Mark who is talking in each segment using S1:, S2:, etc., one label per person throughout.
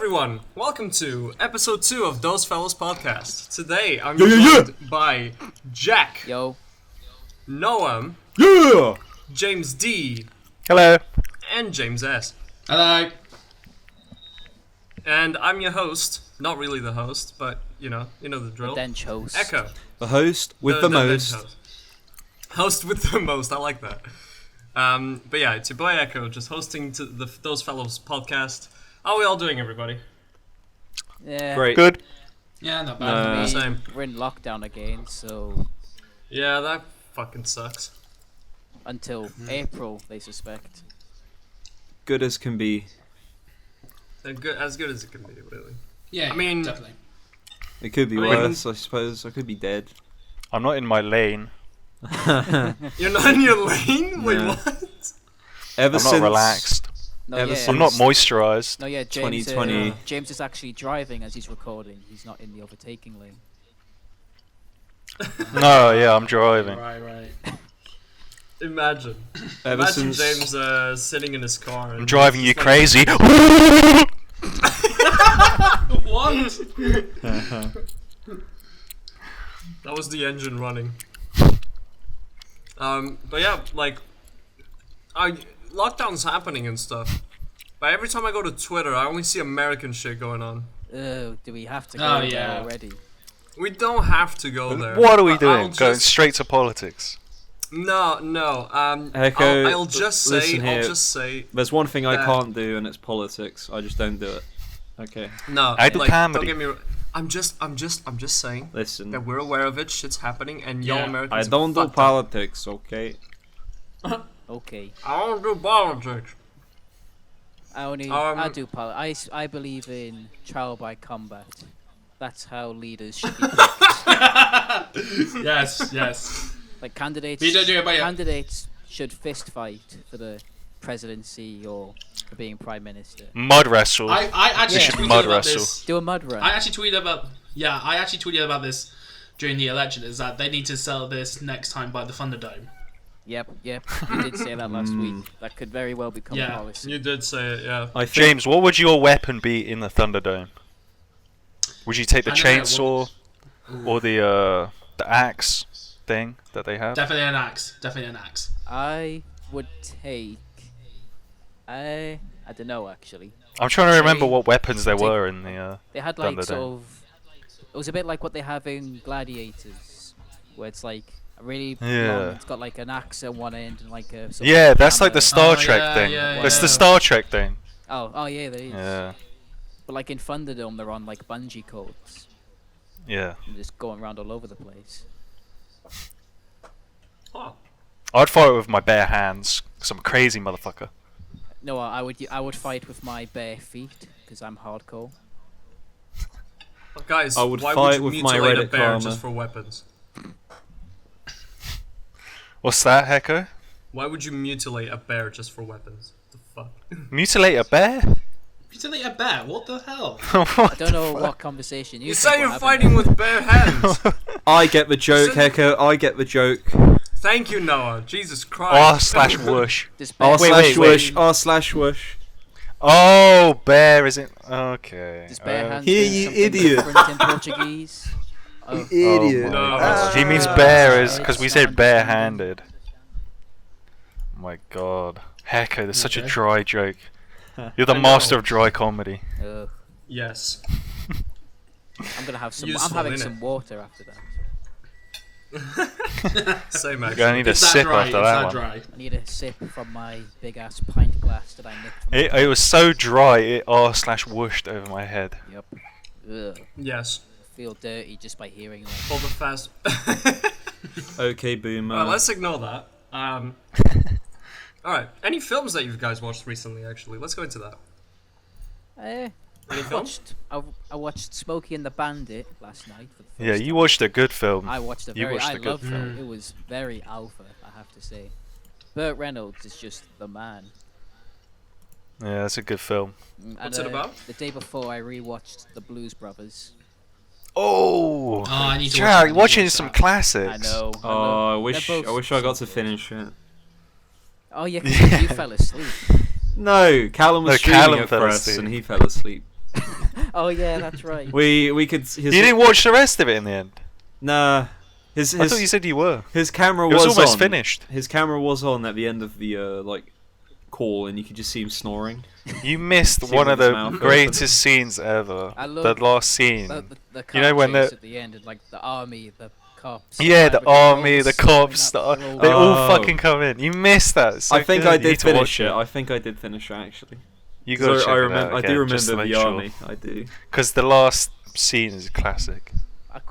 S1: everyone, welcome to episode 2 of Those Fellows Podcast. Today I'm joined by Jack,
S2: Yo.
S1: Noam,
S3: Yeah!
S1: James D,
S4: Hello.
S1: and James S.
S5: Hello.
S1: And I'm your host, not really the host, but you know the drill.
S2: Dench host.
S1: Echo.
S3: The host with the most.
S1: Host with the most, I like that. But yeah, it's your boy Echo, just hosting to Those Fellows Podcast. How are we all doing, everybody?
S2: Yeah.
S3: Great.
S4: Good.
S5: Yeah, not bad.
S1: Same.
S2: We're in lockdown again, so
S1: Yeah, that fucking sucks.
S2: until April, they suspect.
S3: Good as can be.
S1: As good as it can be, really.
S5: Yeah,
S1: I mean-
S5: definitely.
S3: It could be
S1: I mean-
S3: worse, I suppose. I could be dead.
S4: I'm not in my lane.
S1: You're not in your lane? Wait,
S3: No.
S1: what?
S3: Ever
S4: I'm
S3: since
S4: not relaxed.
S2: No,
S3: Ever
S2: yeah.
S3: since-
S4: I'm not moisturized.
S2: No, yeah, James.
S3: 2020.
S2: James is actually driving as he's recording. He's not in the overtaking lane.
S4: No, yeah, I'm driving.
S5: Right.
S1: Imagine
S3: Ever since
S1: James sitting in his car. And
S4: I'm driving you
S1: just like-
S4: crazy.
S5: What?
S1: That was the engine running. But yeah, like, lockdown's happening and stuff. But every time I go to Twitter, I only see American shit going on.
S2: Oh, do we have to go
S5: Oh,
S2: there
S5: yeah.
S2: already?
S1: We don't have to go there.
S4: What are we
S1: I'll
S4: doing? Going
S1: just-
S4: straight to politics.
S1: No.
S3: Echo,
S1: I'll just
S3: listen here.
S1: say.
S3: There's one thing I
S1: that-
S3: can't do, and it's politics. I just don't do it. Okay,
S1: No.
S4: I do
S1: like,
S4: comedy.
S1: Don't get me wrong. I'm just saying
S3: listen.
S1: that we're aware of it. Shit's happening, and y'all
S5: Yeah.
S1: Americans.
S3: I don't do
S1: fucked up.
S3: politics, okay?
S2: Okay.
S1: I don't do politics.
S2: I do I believe in trial by combat. That's how leaders should be picked.
S5: Yes.
S2: Like candidates.
S5: We don't do it by-
S2: Candidates should fist fight for the presidency or for being prime minister.
S4: Mud wrestle.
S5: I actually
S2: Yeah.
S5: tweeted
S4: Mud
S5: about
S4: wrestle.
S5: this.
S2: Do a mud run.
S5: I actually tweeted about this during the election. Is that they need to sell this next time by the Thunderdome.
S2: Yep. You did say that last week. That could very well become
S5: Yeah.
S2: policy.
S1: You did say it, yeah.
S3: I think
S4: James, what would your weapon be in the Thunderdome? Would you take the
S5: I don't know,
S4: chainsaw or the axe thing that they have?
S5: Definitely an axe.
S2: I would take. I don't know actually.
S4: I'm trying to remember
S2: Say-
S4: what weapons there
S2: take-
S4: were in the.
S2: They had like
S4: Thunderdome.
S2: sort of. It was a bit like what they have in Gladiators, where it's like a really
S4: Yeah.
S2: long. It's got like an axe at one end and like a. Sort
S4: Yeah,
S2: of
S4: that's like the
S2: hammer.
S4: Star Trek
S5: yeah,
S4: thing.
S5: yeah,
S4: That's the
S5: yeah.
S4: Star Trek thing.
S2: Oh yeah, there is.
S4: Yeah,
S2: But like in Thunderdome, they're on like bungee cords
S4: yeah.
S2: and just going around all over the place.
S1: Oh.
S4: I'd fight with my bare hands, cause I'm a crazy motherfucker.
S2: No, I would fight with my bare feet because I'm hardcore.
S1: Well, guys,
S3: I would
S1: why
S3: fight
S1: would you
S3: with my
S1: mutilate a
S3: Reddit
S1: bear
S3: karma.
S1: just for weapons?
S4: What's that, Hecko?
S1: Why would you mutilate a bear just for weapons? The fuck?
S4: Mutilate a bear?
S5: Mutilate a bear. What the hell?
S2: I don't know what conversation you.
S1: You
S2: think
S1: say you're
S2: we're having
S1: fighting
S2: there.
S1: with bare hands.
S3: I get the joke,
S1: Shouldn't-
S3: Hecko. I get the joke.
S1: Thank you, Noah. Jesus
S4: R
S1: Christ.
S4: slash whoosh.
S2: This bear
S3: R slash
S4: wait.
S3: whoosh. R slash whoosh.
S4: Oh, bear isn't. Okay.
S2: This bare hands
S3: Here,
S2: means
S3: you
S2: something
S3: idiot.
S2: different in Portuguese. Oh,
S3: Idiot.
S1: No.
S4: He means
S2: Ah.
S4: bear is because we
S2: It's
S4: said
S2: not
S4: bare-handed. Oh my god. Hecko, that's such a
S5: Okay.
S4: dry joke. You're the
S1: I
S4: master
S1: know.
S4: of dry comedy.
S1: Yes.
S2: I'm gonna have some.
S1: Useful,
S2: I'm having
S1: innit?
S2: some water after that.
S1: Same
S4: You're
S1: actually.
S4: gonna need a
S5: It's that
S4: sip
S5: dry.
S4: after
S5: It's
S4: that
S5: that
S4: one.
S5: dry.
S2: I need a sip from my big ass pint glass that I nicked from.
S4: It was so dry, it R slash whooshed over my head.
S2: Yep. Ugh.
S1: Yes.
S2: I feel dirty just by hearing that.
S1: Hold the fast.
S3: Okay, boomer.
S1: Let's ignore that. Alright. Any films that you guys watched recently, actually? Let's go into that.
S2: Eh,
S1: Any films?
S2: I watched Smokey and the Bandit last night for the first
S4: Yeah, you
S2: time.
S4: watched a good film.
S2: I watched a
S4: you
S2: very.
S4: watched
S2: I
S4: a good
S2: loved
S5: film.
S2: it. It was very alpha, I have to say. Burt Reynolds is just the man.
S4: Yeah, that's a good film.
S1: What's it about?
S2: The day before, I rewatched The Blues Brothers.
S4: Oh,
S5: I need to watch that, I
S4: Jack,
S5: need to
S4: watching
S5: watch
S4: some
S5: that.
S4: classics.
S2: I know.
S3: Oh, I
S2: They're
S3: wish
S2: both
S3: I got to
S2: so good.
S3: finish it.
S2: Oh yeah, 'cause you fell asleep.
S3: No, Callum was
S4: No,
S3: streaming
S4: Callum
S3: it
S4: fell
S3: for us
S4: asleep.
S3: and he fell asleep.
S2: Oh yeah, that's right.
S3: We could.
S4: You didn't watch the rest of it in the end.
S3: Nah.
S4: I thought you said you were.
S3: His camera
S4: It
S3: was
S4: was almost
S3: on.
S4: finished.
S3: His camera was on at the end of the like call, and you could just see him snoring.
S4: You missed
S3: See
S4: one
S3: with
S4: of
S3: his
S4: the
S3: mouth open.
S4: greatest scenes ever.
S2: I
S4: The
S2: love
S4: last scene.
S2: the car
S4: You know when
S2: chase
S4: the-
S2: at the end, and like the army, the cops.
S4: Yeah, the
S2: everything, they're all
S4: army, the
S2: just slowing
S4: cops,
S2: up,
S4: they
S2: they're all-
S4: all
S3: Oh.
S4: fucking come in. You missed that. It's so
S3: I think
S4: good.
S3: I
S4: You need
S3: did
S4: to
S3: finish
S4: watch
S3: it. I think I did finish it actually.
S4: You gotta
S3: So
S4: check
S3: I
S4: it
S3: remember.
S4: out
S3: I do
S4: again, just to
S3: remember
S4: make
S3: the
S4: sure.
S3: army. I do.
S4: Because the last scene is a classic.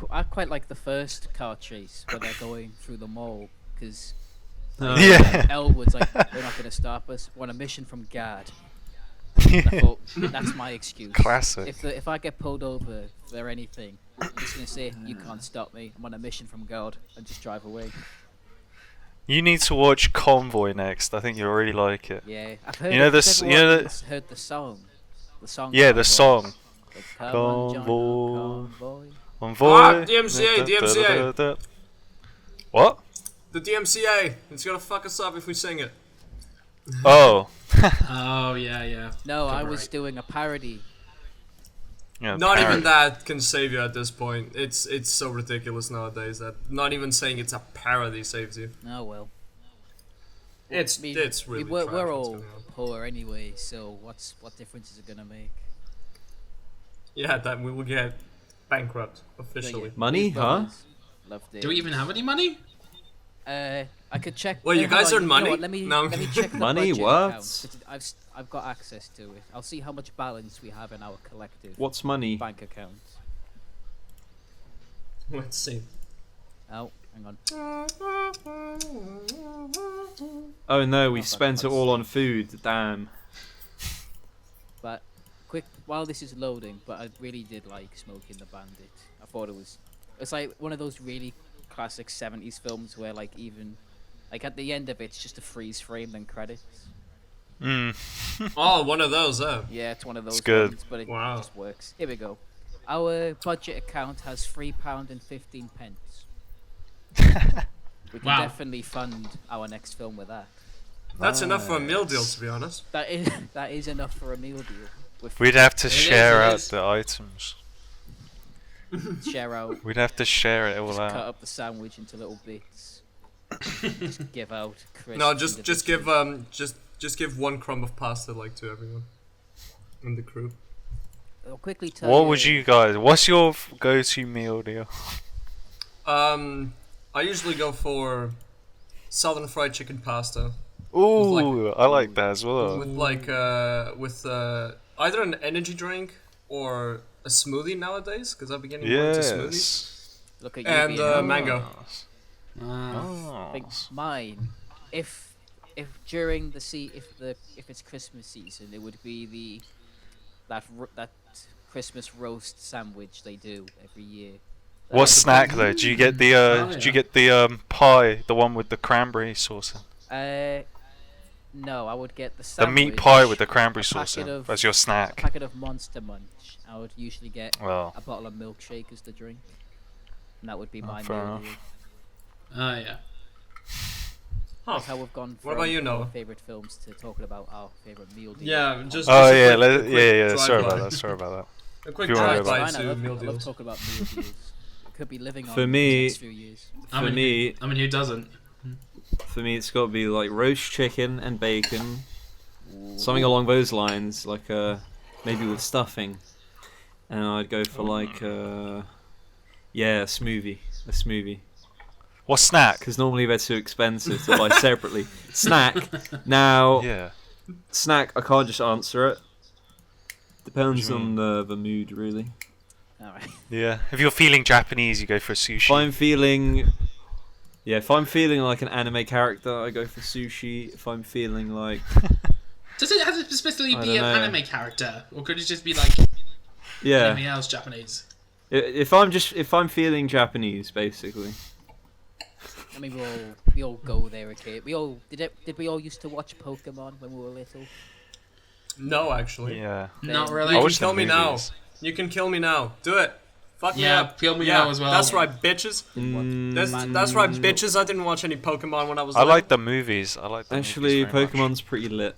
S2: I quite like the first car chase where they're going through the mall because
S4: Yeah.
S2: Elwood's like, they're not going to stop us. We're on a mission from God. I thought, that's my excuse.
S4: Classic.
S2: If I get pulled over for anything, I'm just going to say, you can't stop me. I'm on a mission from God, and just drive away.
S4: You need to watch Convoy next. I think you'll really like it.
S2: Yeah, I've heard.
S4: You know
S2: it.
S4: this-
S2: Has
S4: you know
S2: everyone
S4: the-
S2: heard the song. The song.
S4: Yeah, the
S2: Convoy.
S4: song.
S2: Like, come on, John,
S4: Convoy.
S2: Convoy.
S4: Convoy.
S1: Ah, DMCA, DMCA.
S4: What?
S1: The DMCA. It's gonna fuck us up if we sing it.
S4: Oh.
S5: Oh yeah.
S2: No, I
S5: Cover
S2: was
S5: right.
S2: doing a parody.
S4: Yeah,
S1: Not
S4: parody.
S1: even that can save you at this point. It's so ridiculous nowadays that not even saying it's a parody saves you.
S2: Oh well.
S1: It's
S2: I mean,
S1: it's really.
S2: we're
S1: crap what's
S2: all
S1: going on.
S2: poor anyway, so what difference is it gonna make?
S1: Yeah, that we will get bankrupt
S2: So,
S1: officially.
S2: yeah,
S3: Money,
S2: Blues
S3: huh?
S2: Brothers, loved it.
S5: Do we even have any money?
S2: I could check.
S1: Well, you
S2: hold
S1: guys
S2: on,
S1: earn
S2: know what,
S1: money?
S2: Let me
S1: No.
S2: let me check the
S3: Money,
S2: budget
S3: what?
S2: account, 'cause I've got access to it. I'll see how much balance we have in our collective
S3: What's money?
S2: bank account.
S1: Let's see.
S2: Oh, hang on.
S3: Oh no, we
S2: Oh,
S3: spent it
S2: fuck.
S3: all on food. Damn.
S2: But quick, while this is loading, but I really did like Smoking the Bandit. I thought it's like one of those really classic 70s films where like even like at the end of it, it's just a freeze frame then credits.
S4: Mm.
S1: Oh, one of those,
S2: Yeah, it's one of those
S4: good.
S2: ones, but it
S1: Wow.
S2: just works. Here we go. Our budget account has £3.15. We can
S5: Wow.
S2: definitely fund our next film with that.
S1: That's enough for a meal deal, to be honest.
S2: That is enough for a meal deal. With
S4: We'd have to
S5: It is,
S4: share
S5: it
S4: out
S5: is.
S4: the items.
S2: share out,
S4: We'd have to share it all
S2: just cut
S4: out.
S2: up the sandwich into little bits. Just give out. Crisps
S1: No, just give
S2: individually.
S1: just give one crumb of pasta like to everyone in the crew.
S2: I'll quickly tell
S4: What would you guys? What's your go-to meal deal?
S1: I usually go for southern fried chicken pasta
S4: Ooh, I like that as well.
S1: with either an energy drink or a smoothie nowadays because I've been getting more into smoothies
S4: Yes.
S2: Look at you
S1: and
S2: being
S1: mango.
S5: Ah.
S2: I think mine, if during the if it's Christmas season, it would be that Christmas roast sandwich they do every year.
S4: What snack though? Do you get the
S5: Oh,
S4: do
S5: yeah.
S4: you get the pie, the one with the cranberry sauce in?
S2: No, I would get the
S4: The
S2: sandwich,
S4: meat pie with the cranberry
S2: a
S4: sauce
S2: packet
S4: in
S2: of-
S4: as your
S2: a
S4: snack.
S2: packet of Monster Munch. I would usually get
S4: Well,
S2: a bottle of milkshake as the drink, and that would be
S4: Oh,
S2: my
S4: fair
S2: meal
S4: enough.
S2: deal.
S5: Oh yeah.
S1: Huh.
S2: That's how we've gone from
S1: What about you,
S2: our
S1: Noah?
S2: favorite films to talking about our favorite meal deal.
S1: Yeah, just.
S4: oh
S1: a
S4: yeah,
S1: quick- a
S4: yeah,
S1: quick
S4: yeah. Sorry
S1: drive-by.
S4: about that. Sorry about
S1: A quick
S4: If you wanna
S1: drive
S4: go
S1: by
S4: back.
S2: Fine, I
S1: to
S2: love,
S1: meal
S2: I love
S1: deals.
S2: talking about meal deals. It could be living on
S3: For
S2: for
S3: me-
S2: the next few years.
S3: For me,
S5: who doesn't?
S3: it's got to be like roast chicken and bacon, something along those lines, like maybe with stuffing. And I'd go for like a smoothie.
S4: What snack?
S3: Because normally they're too expensive to buy separately. Snack. Now,
S4: Yeah.
S3: snack, I can't just answer it. Depends
S4: you
S3: on the mood, really.
S2: Alright.
S4: Yeah. If you're feeling Japanese, you go for
S3: If
S4: sushi.
S3: I'm feeling like an anime character, I go for sushi. If I'm feeling like
S5: Does it have to specifically
S3: I
S5: be an
S3: don't know.
S5: anime character, or could it just be like
S3: yeah,
S5: anything else Japanese?
S3: if I'm feeling Japanese, basically.
S2: I mean, we all go there, okay? Did we all used to watch Pokemon when we were little?
S1: No, actually.
S4: Yeah.
S5: Not
S2: Then-
S5: really.
S1: You
S4: I
S1: can
S4: watched the
S1: kill me now.
S4: movies.
S1: You can kill me now. Do it. Fuck me
S5: Yeah,
S1: up.
S5: kill me
S1: yeah,
S5: now as well.
S1: That's right, bitches.
S3: Mm,
S1: That's right, bitches. I didn't watch any Pokemon when I was
S4: I
S1: little.
S4: like the movies. I like the
S3: actually,
S4: movies very much.
S3: Pokemon's pretty lit.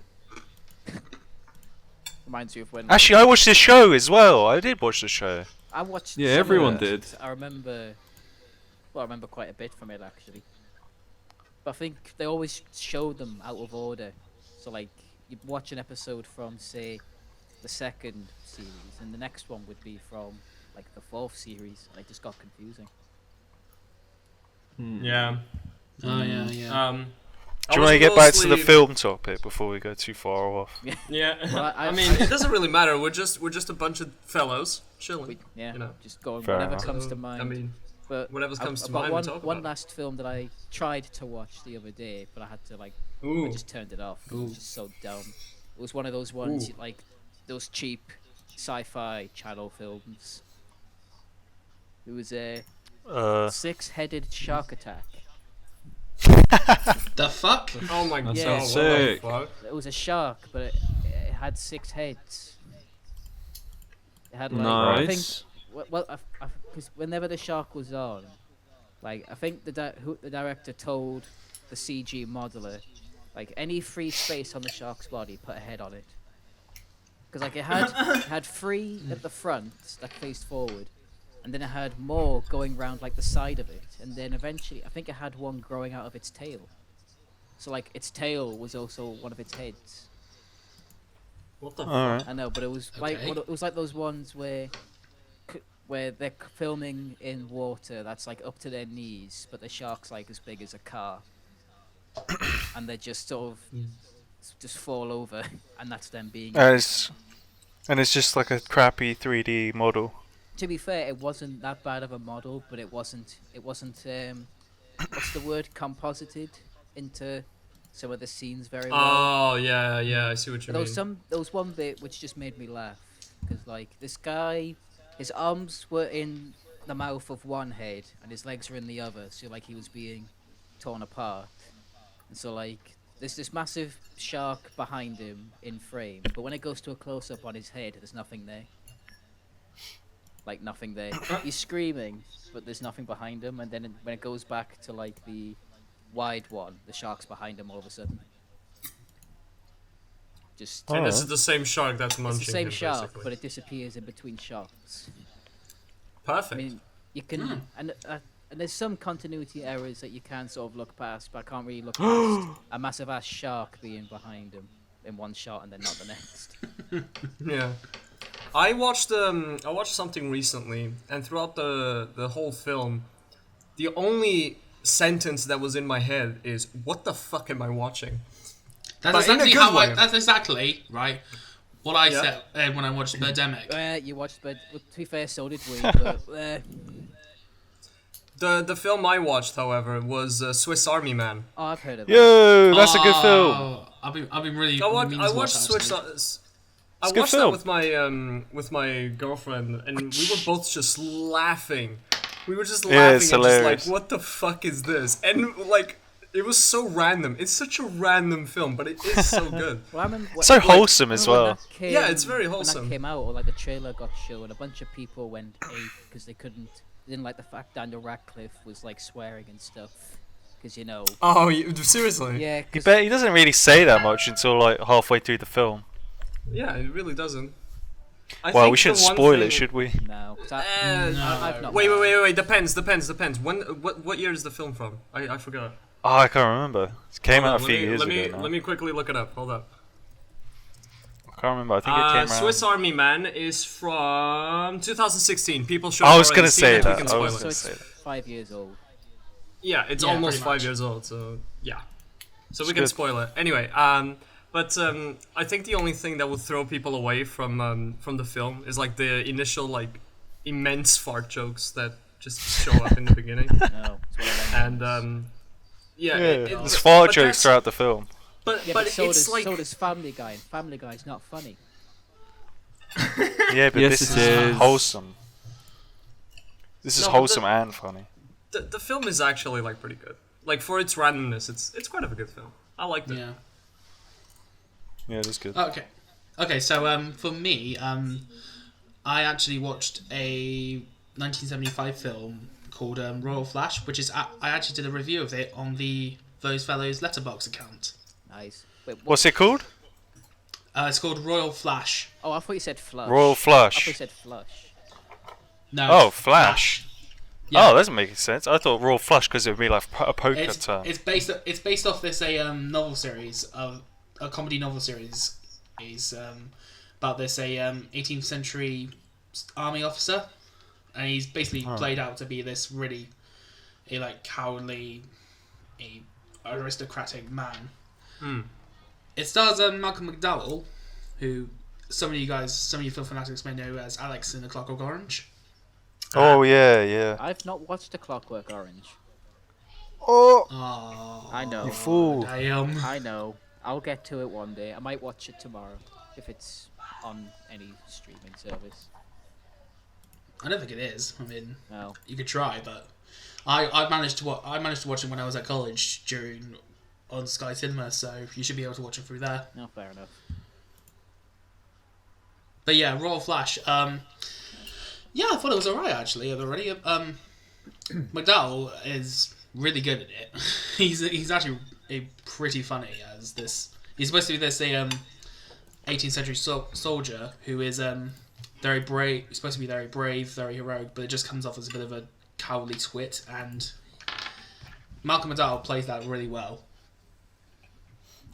S2: Reminds you of when.
S4: Actually, I watched the show as well. I did watch the show.
S2: I watched.
S3: Yeah,
S2: some of
S3: everyone
S2: it.
S3: did.
S2: I remember. Well, I remember quite a bit from it actually. But I think they always showed them out of order. So like, you'd watch an episode from say, the second series, and the next one would be from like the fourth series, and it just got confusing.
S1: Yeah.
S5: Oh yeah.
S4: Do you want to get back to the film topic before we go too far off?
S1: Yeah.
S2: Well,
S1: I mean, it doesn't really matter. We're just a bunch of fellows chilling.
S2: Yeah,
S1: You know.
S2: just going
S4: Fair
S2: whatever
S4: enough.
S2: comes to
S1: So,
S2: mind.
S1: I mean,
S2: but
S1: whatever comes
S2: I've
S1: to
S2: got
S1: mind,
S2: one,
S1: we talk
S2: one
S1: about.
S2: last film that I tried to watch the other day, but I had to like, I
S1: Ooh.
S2: just turned it off. 'Cause it was
S5: Ooh.
S2: just so dumb. It was one of those ones
S1: Ooh.
S2: like those cheap sci-fi channel films. It was a six-headed shark attack.
S5: The fuck?
S1: Oh my god.
S2: Yeah.
S1: What
S3: Sick.
S1: the fuck?
S2: It was a shark, but it had 6 heads. It had like I think
S3: Nice.
S2: well, because whenever the shark was on, like I think the director told the CG modeler, like any free space on the shark's body, put a head on it. Because like it had 3 at the front that faced forward, and then it had more going round like the side of it, and then eventually I think it had one growing out of its tail. So like its tail was also one of its heads.
S1: What the fuck?
S4: Alright.
S2: I know, but it was like
S5: Okay.
S2: it was like those ones where they're filming in water that's like up to their knees, but the shark's like as big as a car, and they just sort of just fall over, and that's them being.
S4: And it's just like a crappy 3D model.
S2: To be fair, it wasn't that bad of a model, but it wasn't what's the word, composited into some of the scenes very well.
S1: Oh yeah, I see what you
S2: There
S1: mean.
S2: was one bit which just made me laugh, because like this guy, his arms were in the mouth of one head and his legs were in the other, so like he was being torn apart. And so like there's this massive shark behind him in frame, but when it goes to a close up on his head, there's nothing there. Like nothing there. He's screaming, but there's nothing behind him, and then when it goes back to like the wide one, the shark's behind him all of a sudden. Just
S1: And this
S4: Alright.
S1: is the same shark that's munching
S2: it's the same
S1: him,
S2: shark,
S1: basically.
S2: but it disappears in between shots.
S1: Perfect.
S2: I mean, you can, and there's some continuity errors that you can sort of look past, but I can't really look past a massive ass shark being behind him in one shot and then not the next.
S1: Yeah. I watched something recently, and throughout the whole film, the only sentence that was in my head is, "What the fuck am I watching?"
S5: That's
S1: But in a
S5: exactly
S1: good
S5: how
S1: way.
S5: that's exactly right. What I
S1: Yeah.
S5: said when I watched Birdemic.
S2: You watched, but to be fair, so did we. But
S1: The film I watched, however, was Swiss Army Man.
S2: oh, I've heard of that.
S4: Yo, that's a good film.
S5: Oh, I've been really.
S1: I
S5: meaning
S1: watched
S5: to watch that,
S1: Swiss.
S5: actually.
S1: I
S4: a good
S1: watched that
S4: film.
S1: with my girlfriend, and we were both just laughing. We were just
S4: Yeah,
S1: laughing
S4: it's
S1: and just
S4: hilarious.
S1: like, "What the fuck is this?" And like, it was so random. It's such a random film, but it is so good.
S2: Well, I remember
S4: So wholesome as
S2: remember when
S4: well.
S2: that came-
S1: Yeah, it's very
S2: When
S1: wholesome.
S2: that came out, or like the trailer got shown, a bunch of people went ape because they didn't like the fact Daniel Radcliffe was like swearing and stuff. Because you know,
S1: Oh, seriously?
S2: yeah,
S4: You
S2: 'cause-
S4: bet he doesn't really say that much until like halfway through the film.
S1: Yeah, it really doesn't. I
S4: Well,
S1: think
S4: we shouldn't
S1: the one
S4: spoil
S1: thing-
S4: it, should we?
S2: no, 'cause I've not.
S1: Wait. Depends. What year is the film from? I forgot.
S4: Oh, I can't remember. It came
S1: Hold
S4: out
S1: on,
S4: a few years ago now.
S1: Let me quickly look it up. Hold up.
S4: I can't remember. I think it came around.
S1: Swiss Army Man is from 2016. People should.
S4: I was
S1: already
S4: gonna
S1: seen
S4: say
S1: it, we
S4: that.
S1: can
S4: I
S1: spoil
S4: was
S1: it.
S2: So
S4: gonna
S2: it's
S4: say that.
S2: 5 years old.
S1: Yeah, it's
S5: Yeah,
S1: almost
S5: pretty
S1: 5
S5: much.
S1: years old. So yeah. So we
S4: It's
S1: can
S4: good.
S1: spoil it anyway. But I think the only thing that will throw people away from the film is like the initial like immense fart jokes that just show up in the beginning,
S2: No, it's one of them.
S1: and
S4: Yeah,
S1: it-
S4: there's fart
S1: but
S4: jokes
S1: that's-
S4: throughout the film.
S1: But
S2: Yeah,
S1: but
S2: but so
S1: it's
S2: does
S1: like
S2: Family Guy, and Family Guy's not funny.
S4: Yeah, but
S3: Yes,
S4: this
S3: it
S4: is
S3: is.
S4: wholesome. This is
S1: No, but
S4: wholesome and funny.
S1: the film is actually like pretty good. Like for its randomness, it's quite of a good film. I liked it.
S5: Yeah.
S4: Yeah, it is good.
S5: Okay. So for me, I actually watched a 1975 film called Royal Flash, which is I actually did a review of it on the Those Fellows Letterbox account.
S2: Nice. Wait,
S4: What's it called?
S5: It's called Royal Flash.
S2: Oh, I thought you said Flush.
S4: Royal
S2: I thought
S4: Flush.
S2: you said Flush.
S5: No.
S4: Oh, Flash.
S5: Yeah.
S4: Oh, that doesn't make sense. I thought Royal Flush because it would be like a poker
S5: It's
S4: term.
S5: based off this novel series of a comedy novel series is about this 18th century army officer, and he's basically played out to be this really cowardly, aristocratic man. It stars Malcolm McDowell, who some of you film fanatics may know as Alex in A Clockwork Orange.
S4: Oh yeah.
S2: I've not watched A Clockwork Orange.
S4: Oh,
S5: Oh,
S2: I know.
S4: you fool!
S5: damn.
S2: I know. I'll get to it one day. I might watch it tomorrow if it's on any streaming service.
S5: I don't think it is. I mean,
S2: No.
S5: you could try, but I managed to watch it when I was at college on Sky Cinema, so you should be able to watch it through there.
S2: No, fair enough.
S5: But yeah, Royal Flash. Yeah, I thought it was alright actually. Already, McDowell is really good at it. He's actually pretty funny as this. He's supposed to be this 18th century soldier who is very brave. He's supposed to be very brave, very heroic, but it just comes off as a bit of a cowardly twit. And Malcolm McDowell plays that really well.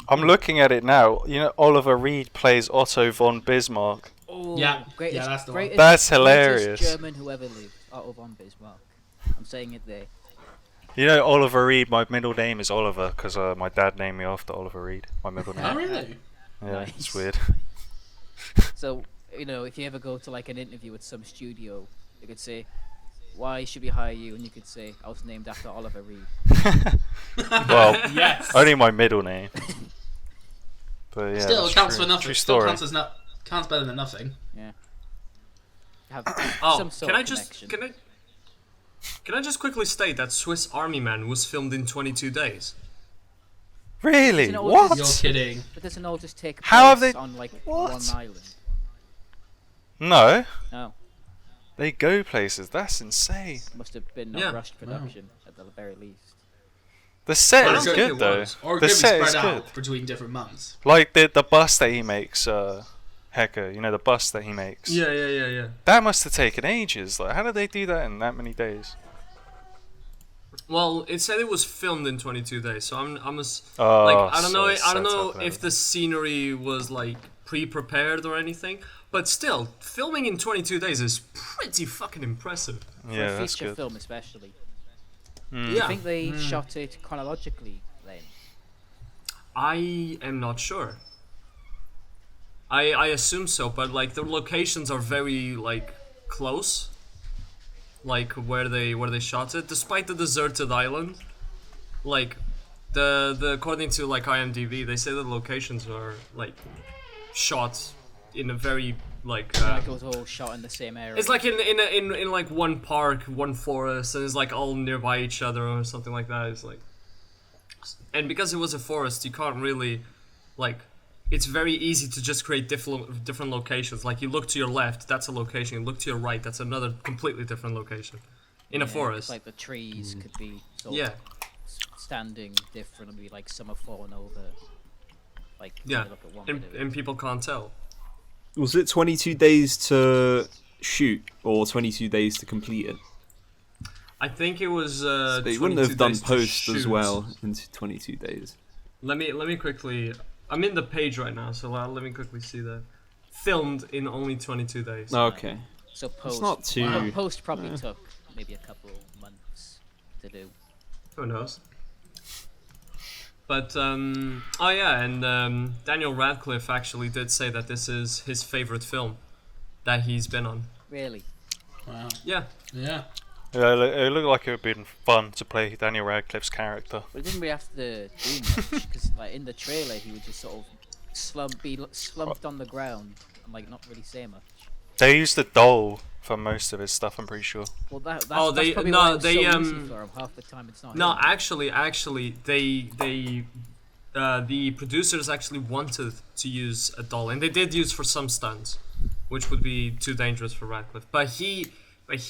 S4: I'm looking at it now. You know, Oliver Reed plays Otto von Bismarck.
S2: Oh,
S5: Yeah,
S2: greatest,
S5: that's the one.
S2: greatest,
S4: That's
S2: greatest
S4: hilarious.
S2: German who ever lived, Otto von Bismarck. I'm saying it there.
S4: You know, Oliver Reed. My middle name is Oliver because my dad named me after Oliver Reed. My middle
S5: Oh
S4: name.
S5: really?
S4: Yeah,
S2: Nice.
S4: it's weird.
S2: So, if you ever go to like an interview with some studio, they could say, why should we hire you? And you could say, I was named after Oliver Reed.
S4: Well,
S5: Yes.
S4: only my middle name. But yeah,
S5: Still,
S4: that's
S5: it counts
S4: true.
S5: for nothing.
S4: True
S5: Still
S4: story.
S5: counts better than nothing.
S2: Have
S1: Oh,
S2: some sort
S1: can I
S2: of
S1: just
S2: connection.
S1: can I just quickly state that Swiss Army Man was filmed in 22 days?
S4: Really?
S2: Isn't it all
S4: What?
S5: You're kidding.
S2: But doesn't all just take place
S4: How have they-
S2: on like
S4: what?
S2: one island?
S4: No,
S2: No,
S4: they go places. That's insane.
S2: must have been
S1: Yeah.
S2: a rushed production at the very least.
S4: The set
S1: I
S4: is
S1: don't think
S4: good
S1: it
S4: though.
S1: was.
S5: Or it
S4: The
S5: could be
S4: set is
S5: spread
S4: good.
S5: out between different months.
S4: Like the bus that he makes, Hecker. You know the bus that he makes.
S1: Yeah.
S4: That must have taken ages. Like, how did they do that in that many days?
S1: Well, it said it was filmed in 22 days, so I'm
S4: Oh,
S1: like I don't
S4: so
S1: know
S4: it's
S1: I don't
S4: set
S1: know
S4: up and
S1: if the scenery was like pre-prepared or anything, but still, filming in 22 days is pretty fucking impressive.
S2: For
S4: Yeah,
S2: a
S4: that's
S2: feature
S4: good.
S2: film especially.
S1: Yeah,
S2: I think they shot it chronologically then.
S1: I am not sure. I assume so, but like the locations are very like close, like where they shot it, despite the deserted island. Like the according to like IMDb, they say the locations are like shot in a very like.
S2: Like it was all shot in the same area.
S1: It's like in like one park, one forest, and it's like all nearby each other or something like that. It's like, and because it was a forest, you can't really, like, it's very easy to just create different locations. Like you look to your left, that's a location. You look to your right, that's another completely different location. In a forest.
S2: Like the trees could be sort
S1: Yeah.
S2: of standing differently, like some have fallen over. Like when
S1: Yeah,
S2: you look at one
S1: and,
S2: video.
S1: and people can't tell.
S3: Was it 22 days to shoot or 22 days to complete it?
S1: I think it was.
S3: They
S1: 22
S3: wouldn't have done
S1: days to
S3: post as
S1: shoot.
S3: well in 22 days.
S1: Let me quickly. I'm in the page right now, so let me quickly see that. Filmed in only 22 days.
S3: Okay.
S2: So post,
S3: not too-
S2: well, post probably took maybe a couple months to do.
S1: Who knows? But oh yeah, and Daniel Radcliffe actually did say that this is his favorite film that he's been on.
S2: Really?
S5: Wow.
S1: Yeah.
S5: Yeah.
S4: Yeah, it looked like it would have been fun to play Daniel Radcliffe's character.
S2: But it didn't really have to do much because, like in the trailer, he would just sort of slumped on the ground and like not really say much.
S4: They used the doll for most of his stuff, I'm pretty sure.
S2: Well, that's
S1: they-
S2: probably
S1: no,
S2: why it was
S1: they,
S2: so easy for him. Half the time, it's not.
S1: No,
S2: him.
S1: actually, they the producers actually wanted to use a doll, and they did use for some stunts, which would be too dangerous for Radcliffe. But he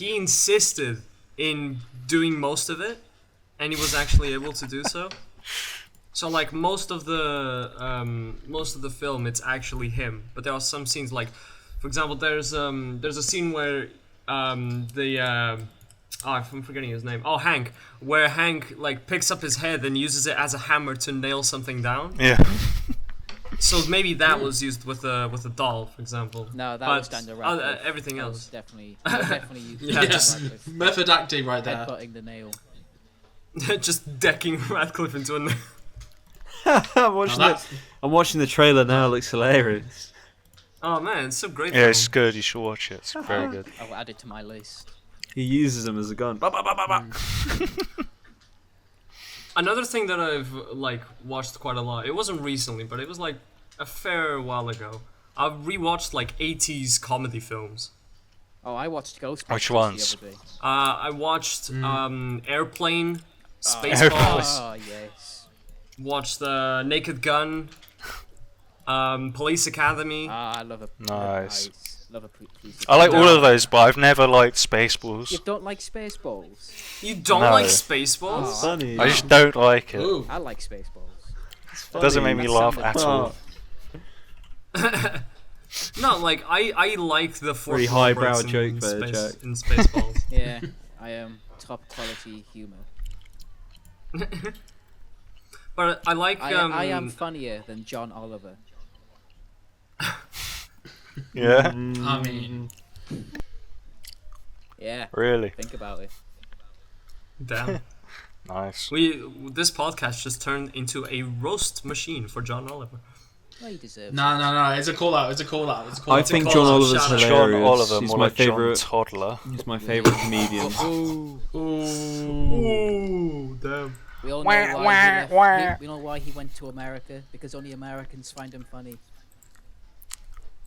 S1: insisted in doing most of it, and he was actually able to do so. So like most of the film, it's actually him. But there are some scenes like, for example, there's a scene where I'm forgetting his name. Oh, Hank, where Hank like picks up his head and uses it as a hammer to nail something down.
S4: Yeah.
S1: So maybe that was used with a doll, for example.
S2: No, that
S1: But
S2: was Daniel Radcliffe.
S1: everything
S2: That
S1: else.
S2: was definitely used.
S1: Yeah, just-
S2: Radcliffe
S5: Method acting right there.
S2: headbutting the nail.
S1: Just decking Radcliffe into a.
S5: Now
S3: I'm watching the trailer now. It looks hilarious.
S1: Oh man, it's so great.
S4: Yeah,
S1: film.
S4: it's good. You should watch it. It's very good.
S2: I'll add it to my list.
S3: He uses them as a gun. Ba, ba, ba, ba, ba.
S1: Another thing that I've like watched quite a lot. It wasn't recently, but it was like a fair while ago. I've rewatched like 80s comedy films.
S2: Oh, I watched Ghostbusters
S4: Which ones?
S2: the other day.
S1: I watched Airplane,
S4: Airplane.
S1: Spaceballs.
S2: Oh yes.
S1: Watched Naked Gun, Police Academy.
S2: Ah, I love a
S4: Nice.
S2: Love a police.
S4: I like all
S1: No.
S4: of those, but I've never liked Spaceballs.
S2: You don't like Spaceballs?
S1: You don't
S4: No.
S1: like Spaceballs?
S3: Funny.
S4: I just don't like it.
S5: Ooh.
S2: I like Spaceballs.
S4: It doesn't make me
S2: That
S4: laugh
S2: sounded
S4: at all.
S1: No, like I like the fourth
S3: Very highbrow
S1: Roberts
S3: joke
S1: in
S3: there,
S1: space,
S3: Jack.
S1: in Spaceballs.
S2: Yeah, I am top quality humor.
S1: But I like
S2: I am funnier than John Oliver.
S4: Yeah,
S5: I mean,
S2: Yeah,
S4: really
S2: think about it.
S1: damn.
S4: nice.
S1: This podcast just turned into a roast machine for John Oliver.
S2: Well, you deserve it.
S5: no. It's a call out. It's a call out. It's a call
S3: I
S5: out.
S3: think
S1: call
S3: John
S1: out,
S3: Oliver's
S1: shout out.
S3: hilarious.
S4: John Oliver,
S3: He's
S4: more
S3: my
S4: like
S3: favorite.
S4: John Toddler.
S3: He's my favorite comedian.
S2: Ooh,
S1: Ooh, damn.
S2: we all know why he left. We know why he went to America, because only Americans find him funny.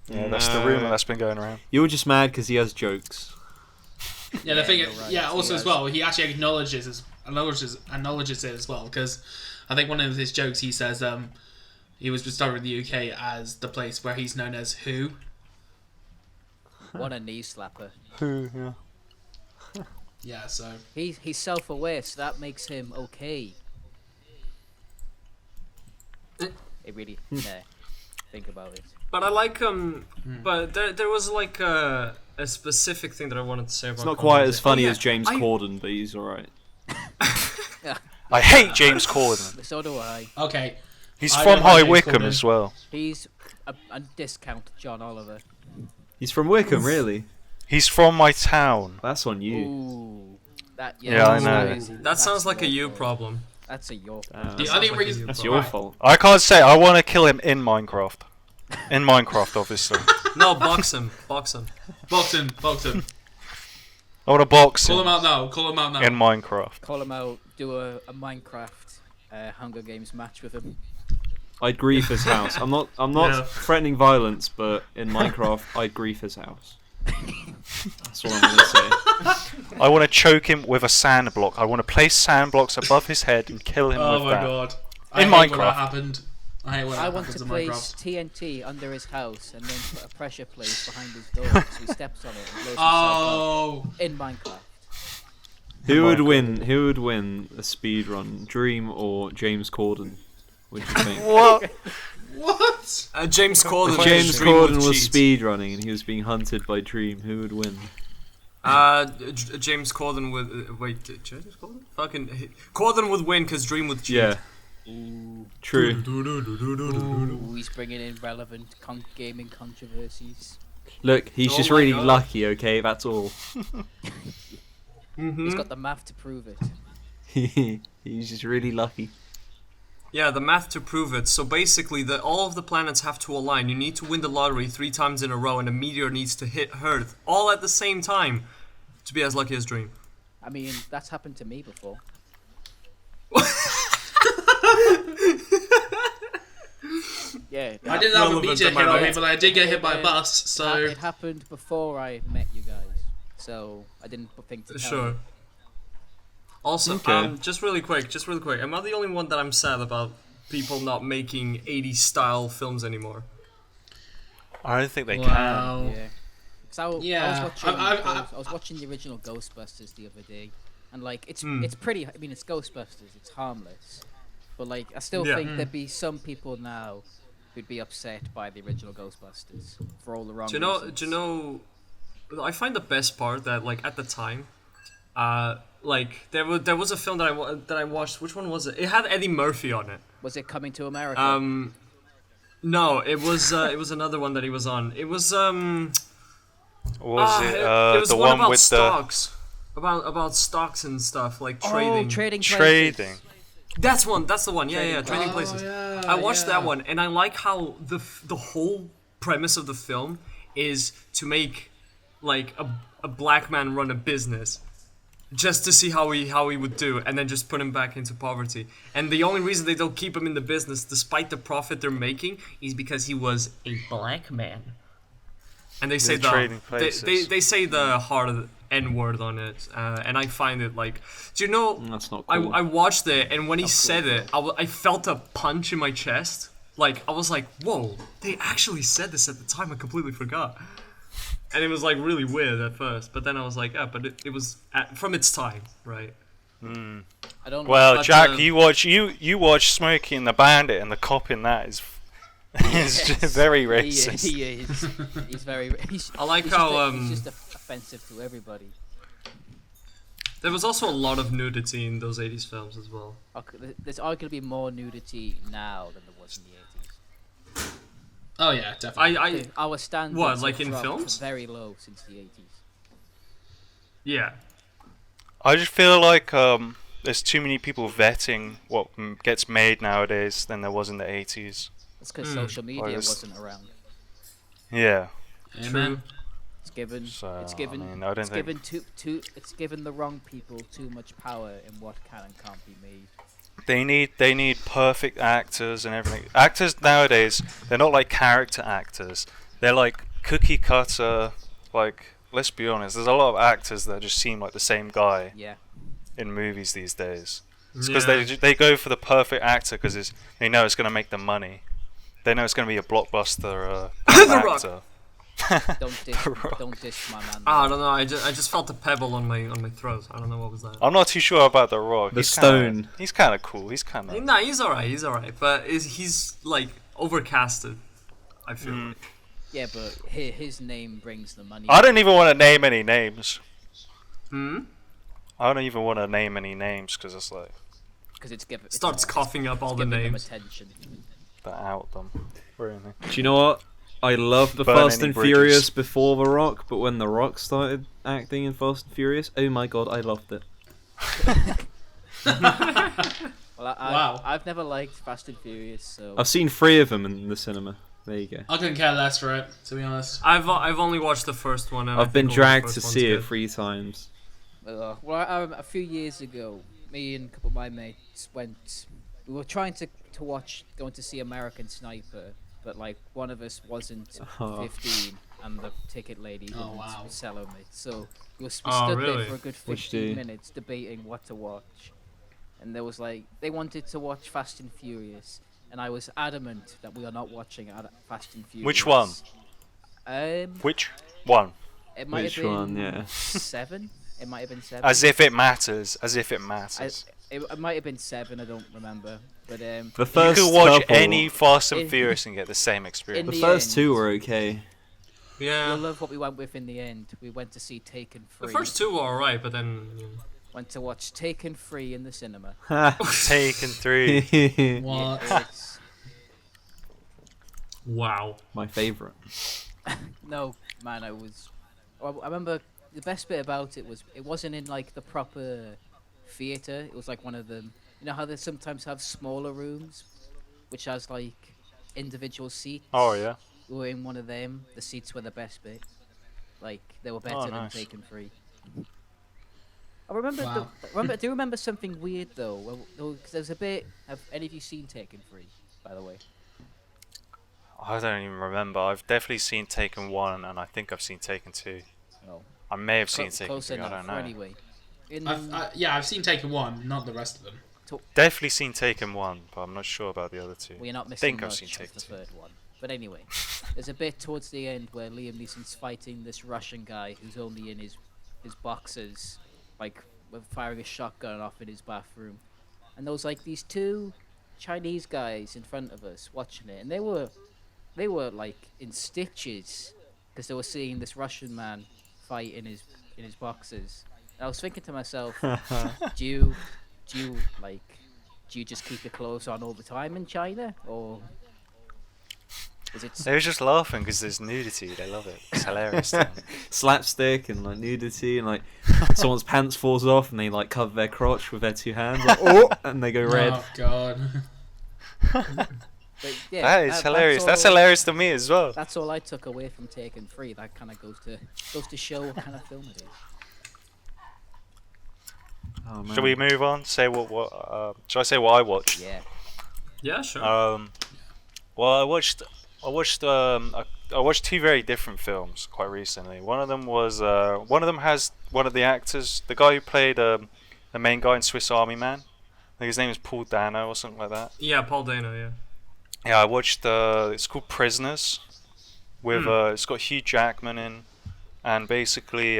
S4: Yeah, that's the
S3: No.
S4: rumor that's been going around.
S3: You're just mad because he has jokes.
S5: Yeah, the thing.
S2: you're right,
S5: Yeah, also
S2: he
S5: as
S2: has.
S5: well, he actually acknowledges it as well, because I think one of his jokes he says he was discovering the UK as the place where he's known as Who.
S2: What a knee slapper.
S4: Who? Yeah.
S5: Yeah, so
S2: He's self-aware, so that makes him okay. It really, yeah. Think about it.
S1: But I like but there was like a specific thing that I wanted to say about.
S3: It's not quite as funny
S1: yeah,
S3: as James
S1: I-
S3: Corden, but he's alright.
S4: I hate James Corden.
S2: So do I.
S5: okay.
S4: He's
S5: I
S4: from
S5: don't like
S4: High
S5: James
S4: Wycombe
S5: Corden.
S4: as well.
S2: He's a discount John Oliver.
S3: He's from Wickham, really?
S4: He's from my town.
S3: That's on you.
S2: Ooh, that
S4: Yeah, I
S2: that's
S4: know.
S2: crazy.
S1: That sounds
S2: That's
S1: like a
S2: your
S1: you
S2: fault.
S1: problem.
S2: That's a your fault.
S5: The
S1: That
S5: only
S1: sounds like a
S5: reason-
S1: you
S3: That's
S1: problem.
S3: your fault.
S4: I can't say. I want to kill him in Minecraft. In Minecraft, obviously.
S1: No, box him. Box him.
S5: Box him.
S4: I want to box
S5: Call
S4: him
S5: him out now. Call him out now.
S4: in Minecraft.
S2: Call him out. Do a Minecraft Hunger Games match with him.
S3: I'd grief his house. I'm not
S5: Yeah.
S3: threatening violence, but in Minecraft, I'd grief his house. That's all I'm gonna say.
S4: I want to choke him with a sand block. I want to place sand blocks above his head and kill him
S5: Oh
S4: with
S5: my
S4: that.
S5: god.
S4: In
S5: I hate when
S4: Minecraft.
S5: that happened. I hate when
S2: I
S5: that
S2: want
S5: happens
S2: to
S5: in
S2: place
S5: Minecraft.
S2: TNT under his house and then put a pressure plate behind his door so he steps on it and blows himself
S5: Oh.
S2: up in Minecraft.
S3: Who would win? Who would win a speed run, Dream or James Corden? What do you think?
S4: What?
S5: What?
S1: James Corden.
S3: If James
S1: Dream would
S3: Corden was
S1: cheat.
S3: speed running and he was being hunted by Dream, who would win?
S1: James Corden would wait. James Corden? Fucking Corden would win because Dream would cheat.
S3: Yeah, true.
S2: Ooh, he's bringing in relevant gaming controversies.
S3: Look, he's
S1: Oh
S3: just
S1: my
S3: really
S1: God.
S3: lucky, okay? That's all.
S1: Mm-hmm.
S2: He's got the math to prove it.
S3: He's just really lucky.
S1: Yeah, the math to prove it. So basically, all of the planets have to align. You need to win the lottery 3 times in a row, and a meteor needs to hit Earth all at the same time to be as lucky as Dream.
S2: I mean, that's happened to me before. Yeah,
S5: I didn't have a
S1: Relevant
S5: meteor
S1: to my
S5: hit on me,
S1: notes.
S5: but I did get hit by a bus,
S2: It
S5: so...
S2: happened before I met you guys, so I didn't think to tell
S1: Sure.
S2: you.
S1: Also,
S3: Okay.
S1: just really quick. Am I the only one that I'm sad about people not making 80s style films anymore?
S4: I don't think they
S5: Wow.
S2: Yeah. 'Cause I was
S5: Yeah,
S2: watching.
S5: I-
S2: I was watching the original Ghostbusters the other day, and like it's
S1: Hmm.
S2: it's pretty. I mean, it's Ghostbusters. It's harmless, But like, I still
S1: Yeah.
S2: think there'd be some people now who'd be upset by the original Ghostbusters for all the wrong
S1: Do you know?
S2: reasons.
S1: Do you know? I find the best part that like at the time, like there was a film that I watched. Which one was it? It had Eddie Murphy on it.
S2: Was it Coming to America?
S1: No, it was another one that he was on. It was
S4: Was it
S1: it was
S4: the
S1: one
S4: one
S1: about
S4: with
S1: stocks. About stocks and stuff like trading.
S2: Oh, Trading
S4: the
S2: Places.
S4: trading?
S1: That's the one. Yeah,
S2: Trading
S1: yeah, Trading
S5: Places.
S1: Places.
S5: Oh, yeah,
S1: I watched
S5: yeah.
S1: that one, and I like how the whole premise of the film is to make like a black man run a business, just to see how he would do, and then just put him back into poverty. And the only reason they don't keep him in the business, despite the profit they're making, is because he was a black man. And they say
S4: Trading
S1: they
S4: Places.
S1: they say the hard N word on it, and I find it like, do you know?
S3: That's not cool.
S1: I watched it, and when he said it, I felt a punch in my chest. Like, I was like, whoa, they actually said this at the time, I completely forgot. And it was like really weird at first, but then I was like, yeah, but it was from its time, right?
S2: I don't.
S4: Well,
S1: But,
S4: Jack, you watch Smokey and the Bandit, and the cop in that is is just very racist.
S2: He is. He's very. He's,
S1: I like
S2: he's
S1: how,
S2: just he's just offensive to everybody.
S1: There was also a lot of nudity in those 80s films as well.
S2: There's arguably more nudity now than there was in the 80s.
S5: Oh yeah, definitely.
S2: Our standards
S1: What,
S2: have
S1: like in
S2: dropped
S1: films?
S2: very low since the 80s.
S1: Yeah.
S4: I just feel like there's too many people vetting what gets made nowadays than there was in the 80s.
S2: It's because social media
S4: Whereas-
S2: wasn't around.
S4: Yeah.
S5: Amen.
S2: It's given.
S4: So,
S2: it's given.
S4: I mean, I don't
S2: it's
S4: think-
S2: given It's given the wrong people too much power in what can and can't be made.
S4: They need perfect actors and everything. Actors nowadays, they're not like character actors. They're like cookie cutter. Like, let's be honest, there's a lot of actors that just seem like the same guy
S2: Yeah.
S4: in movies these days. It's because
S1: Yeah.
S4: they go for the perfect actor because they know it's gonna make them money. They know it's gonna be a blockbuster
S1: The Rock.
S4: actor.
S2: Don't diss my man.
S1: I don't know. I just felt a pebble on my throat. I don't know what was that.
S4: I'm not too sure about The Rock.
S3: The
S4: He's
S3: stone.
S4: He's kind of cool. He's kind of.
S1: Nah, he's alright. He's alright, but he's like overcasted. I feel like.
S2: Yeah, but his name brings the money.
S4: I don't even want to name any names.
S1: Hmm.
S4: I don't even want to name any names because it's like
S2: because it's given.
S1: Starts coughing up all the
S2: giving them
S1: names.
S2: attention.
S4: that out them. Really.
S3: Do you know what? I loved the
S4: Burn
S3: Fast
S4: any
S3: and
S4: bridges.
S3: Furious before The Rock, but when The Rock started acting in Fast and Furious, oh my god, I loved it.
S2: Well,
S5: Wow.
S2: I've never liked Fast and Furious, so
S3: I've seen 3 of them in the cinema. There you go.
S5: I couldn't care less for it, to be honest.
S1: I've only watched the first one. And I
S3: I've been
S1: think only the
S3: dragged
S1: first
S3: to
S1: one's
S3: see it
S1: good.
S3: 3 times.
S2: a few years ago, me and a couple of my mates went. We were trying to going to see American Sniper, but like one of us wasn't
S3: Oh.
S2: 15, and the ticket lady
S5: Oh,
S2: wouldn't
S5: wow.
S2: sell him it. So we
S1: Oh,
S2: stood
S1: really?
S2: there for a good
S3: What'd you
S2: 15
S3: do?
S2: minutes debating what to watch, and there was like they wanted to watch Fast and Furious, and I was adamant that we are not watching Fast and Furious.
S4: Which one? Which one?
S2: It might
S3: Which
S2: have been
S3: one, yeah.
S2: 7. It might have been 7.
S4: As if it matters. As if it
S2: I,
S4: matters.
S2: it might have been 7. I don't remember. But
S3: The
S4: You
S3: first
S4: could watch
S3: couple,
S4: any Fast and
S2: In-
S4: Furious and get the same experience.
S3: The
S2: the
S3: first
S2: end-
S3: 2 were okay.
S1: Yeah.
S2: You'll love what we went with in the end. We went to see Taken 3.
S1: The first 2 were alright, but then.
S2: Went to watch Taken 3 in the cinema.
S4: Taken 3.
S5: What?
S2: It's-
S1: Wow.
S3: My favourite.
S2: no, man, I remember the best bit about it was it wasn't in like the proper theater. It was like one of them. You know how they sometimes have smaller rooms, which has like individual seats.
S4: Oh yeah.
S2: We were in one of them. The seats were the best bit. Like they were better
S4: Oh,
S2: than
S4: nice.
S2: Taken 3. I remember.
S5: Wow.
S2: I do remember something weird though. Because there's a bit. Have any of you seen Taken 3? By the way.
S4: I don't even remember. I've definitely seen Taken 1 and I think I've seen Taken 2.
S2: No.
S4: I may have seen
S2: Clo-
S4: Taken
S2: close
S4: 3, I
S2: enough.
S4: don't know.
S2: Anyway. In
S5: I've seen Taken 1, not the rest of them.
S4: Definitely seen Taken 1, but I'm not sure about the other 2.
S2: We're not missing
S4: think I've
S2: much
S4: seen
S2: of
S4: Taken
S2: the
S4: 2.
S2: third one. But anyway, there's a bit towards the end where Liam Neeson's fighting this Russian guy who's only in his boxers, like with firing a shotgun off in his bathroom. And there was like these two Chinese guys in front of us watching it, and they were like in stitches because they were seeing this Russian man fight in his boxes. And I was thinking to myself, do you like do you just keep your clothes on all the time in China, or is it?
S4: They were just laughing because there's nudity. They love it. It's hilarious. to them.
S3: Slapstick and like nudity and like someone's pants falls off and they like cover their crotch with their two hands like, oh, and they go red.
S5: Oh god.
S2: But yeah,
S4: That is hilarious. That's hilarious to me as well.
S2: That's all I took away from Taken 3. That kind of goes to show what kind of film it is.
S3: Oh, man.
S4: Shall we move on? Say what? Shall I say what I watched?
S2: Yeah.
S1: Yeah, sure.
S4: Well, I watched two very different films quite recently. One of them has one of the actors, the guy who played the main guy in Swiss Army Man. I think his name is Paul Dano or something like that.
S1: Yeah, Paul Dano. Yeah.
S4: Yeah, I watched. It's called Prisoners. With it's got Hugh Jackman in, and basically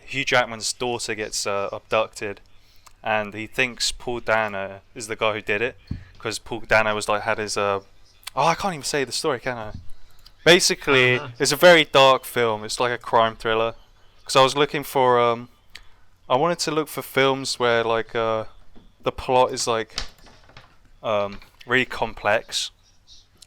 S4: Hugh Jackman's daughter gets abducted, and he thinks Paul Dano is the guy who did it, because Paul Dano was like had his I can't even say the story, can I? Basically, it's a very dark film. It's like a crime thriller. Because I was looking for I wanted to look for films where like the plot is like really complex.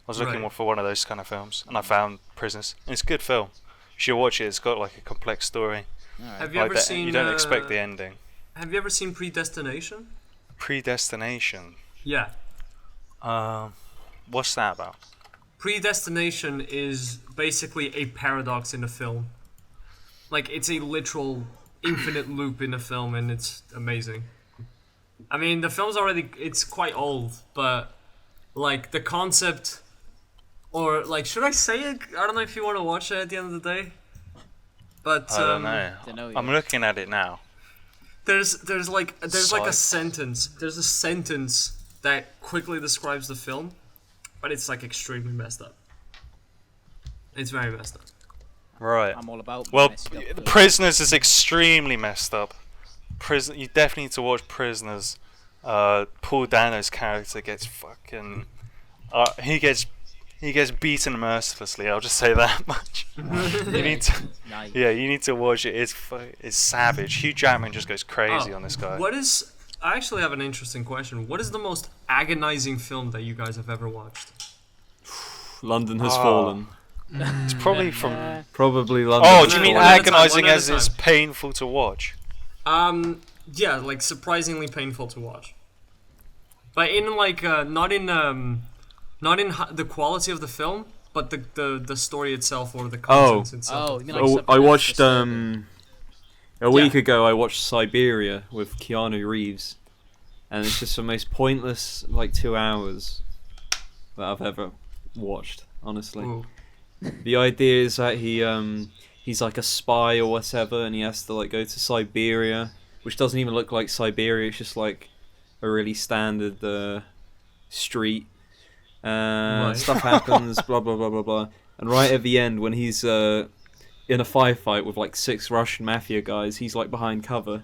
S4: I was looking
S1: Right.
S4: for one of those kind of films, and I found Prisoners. And it's a good film. You should watch it. It's got like a complex story.
S2: Alright.
S1: Have you
S4: Like
S1: ever
S4: that,
S1: seen?
S4: you don't expect the ending.
S1: Have you ever seen Predestination?
S4: Predestination.
S1: Yeah.
S4: What's that about?
S1: Predestination is basically a paradox in a film. Like, it's a literal infinite loop in a film, and it's amazing. I mean, the film's it's quite old, but, like, the concept, or, like, should I say it? I don't know if you want to watch it at the end of the day. But,
S4: I don't know.
S2: Dunno
S4: I'm
S2: yet.
S4: looking at it now.
S1: there's like a
S4: Psych.
S1: sentence. There's a sentence that quickly describes the film, but it's, like, extremely messed up. It's very messed up.
S4: Right.
S2: I'm all about
S4: Well,
S2: messed up films.
S4: Prisoners is extremely messed up. You definitely need to watch Prisoners. Paul Dano's character gets fucking. He gets beaten mercilessly. I'll just say that much. You need to.
S2: Nice.
S4: Yeah, you need to watch it. It's savage. Hugh Jackman just goes crazy on this guy.
S1: What is? I actually have an interesting question. What is the most agonizing film that you guys have ever watched?
S3: London Has
S4: Ah.
S3: Fallen.
S4: It's probably from.
S3: Probably London.
S4: Oh,
S3: Has
S4: do you mean
S1: One at a time,
S4: agonizing
S1: one at a
S4: as is
S1: time.
S4: painful to watch?
S1: Yeah, like surprisingly painful to watch. But in like not in the quality of the film, but the story itself or the contents itself.
S2: Oh, you mean like
S3: Oh,
S2: something
S3: I
S2: that's
S3: watched
S2: disturbing.
S3: a week
S1: Yeah.
S3: ago. I watched Siberia with Keanu Reeves, and it's just the most pointless like 2 hours that I've ever watched. Honestly,
S1: Ooh.
S3: the idea is that he's like a spy or whatever, and he has to like go to Siberia, which doesn't even look like Siberia. It's just like a really standard street.
S1: Right.
S3: Stuff happens, blah blah blah blah blah. And right at the end, when he's in a firefight with like 6 Russian mafia guys, he's like behind cover,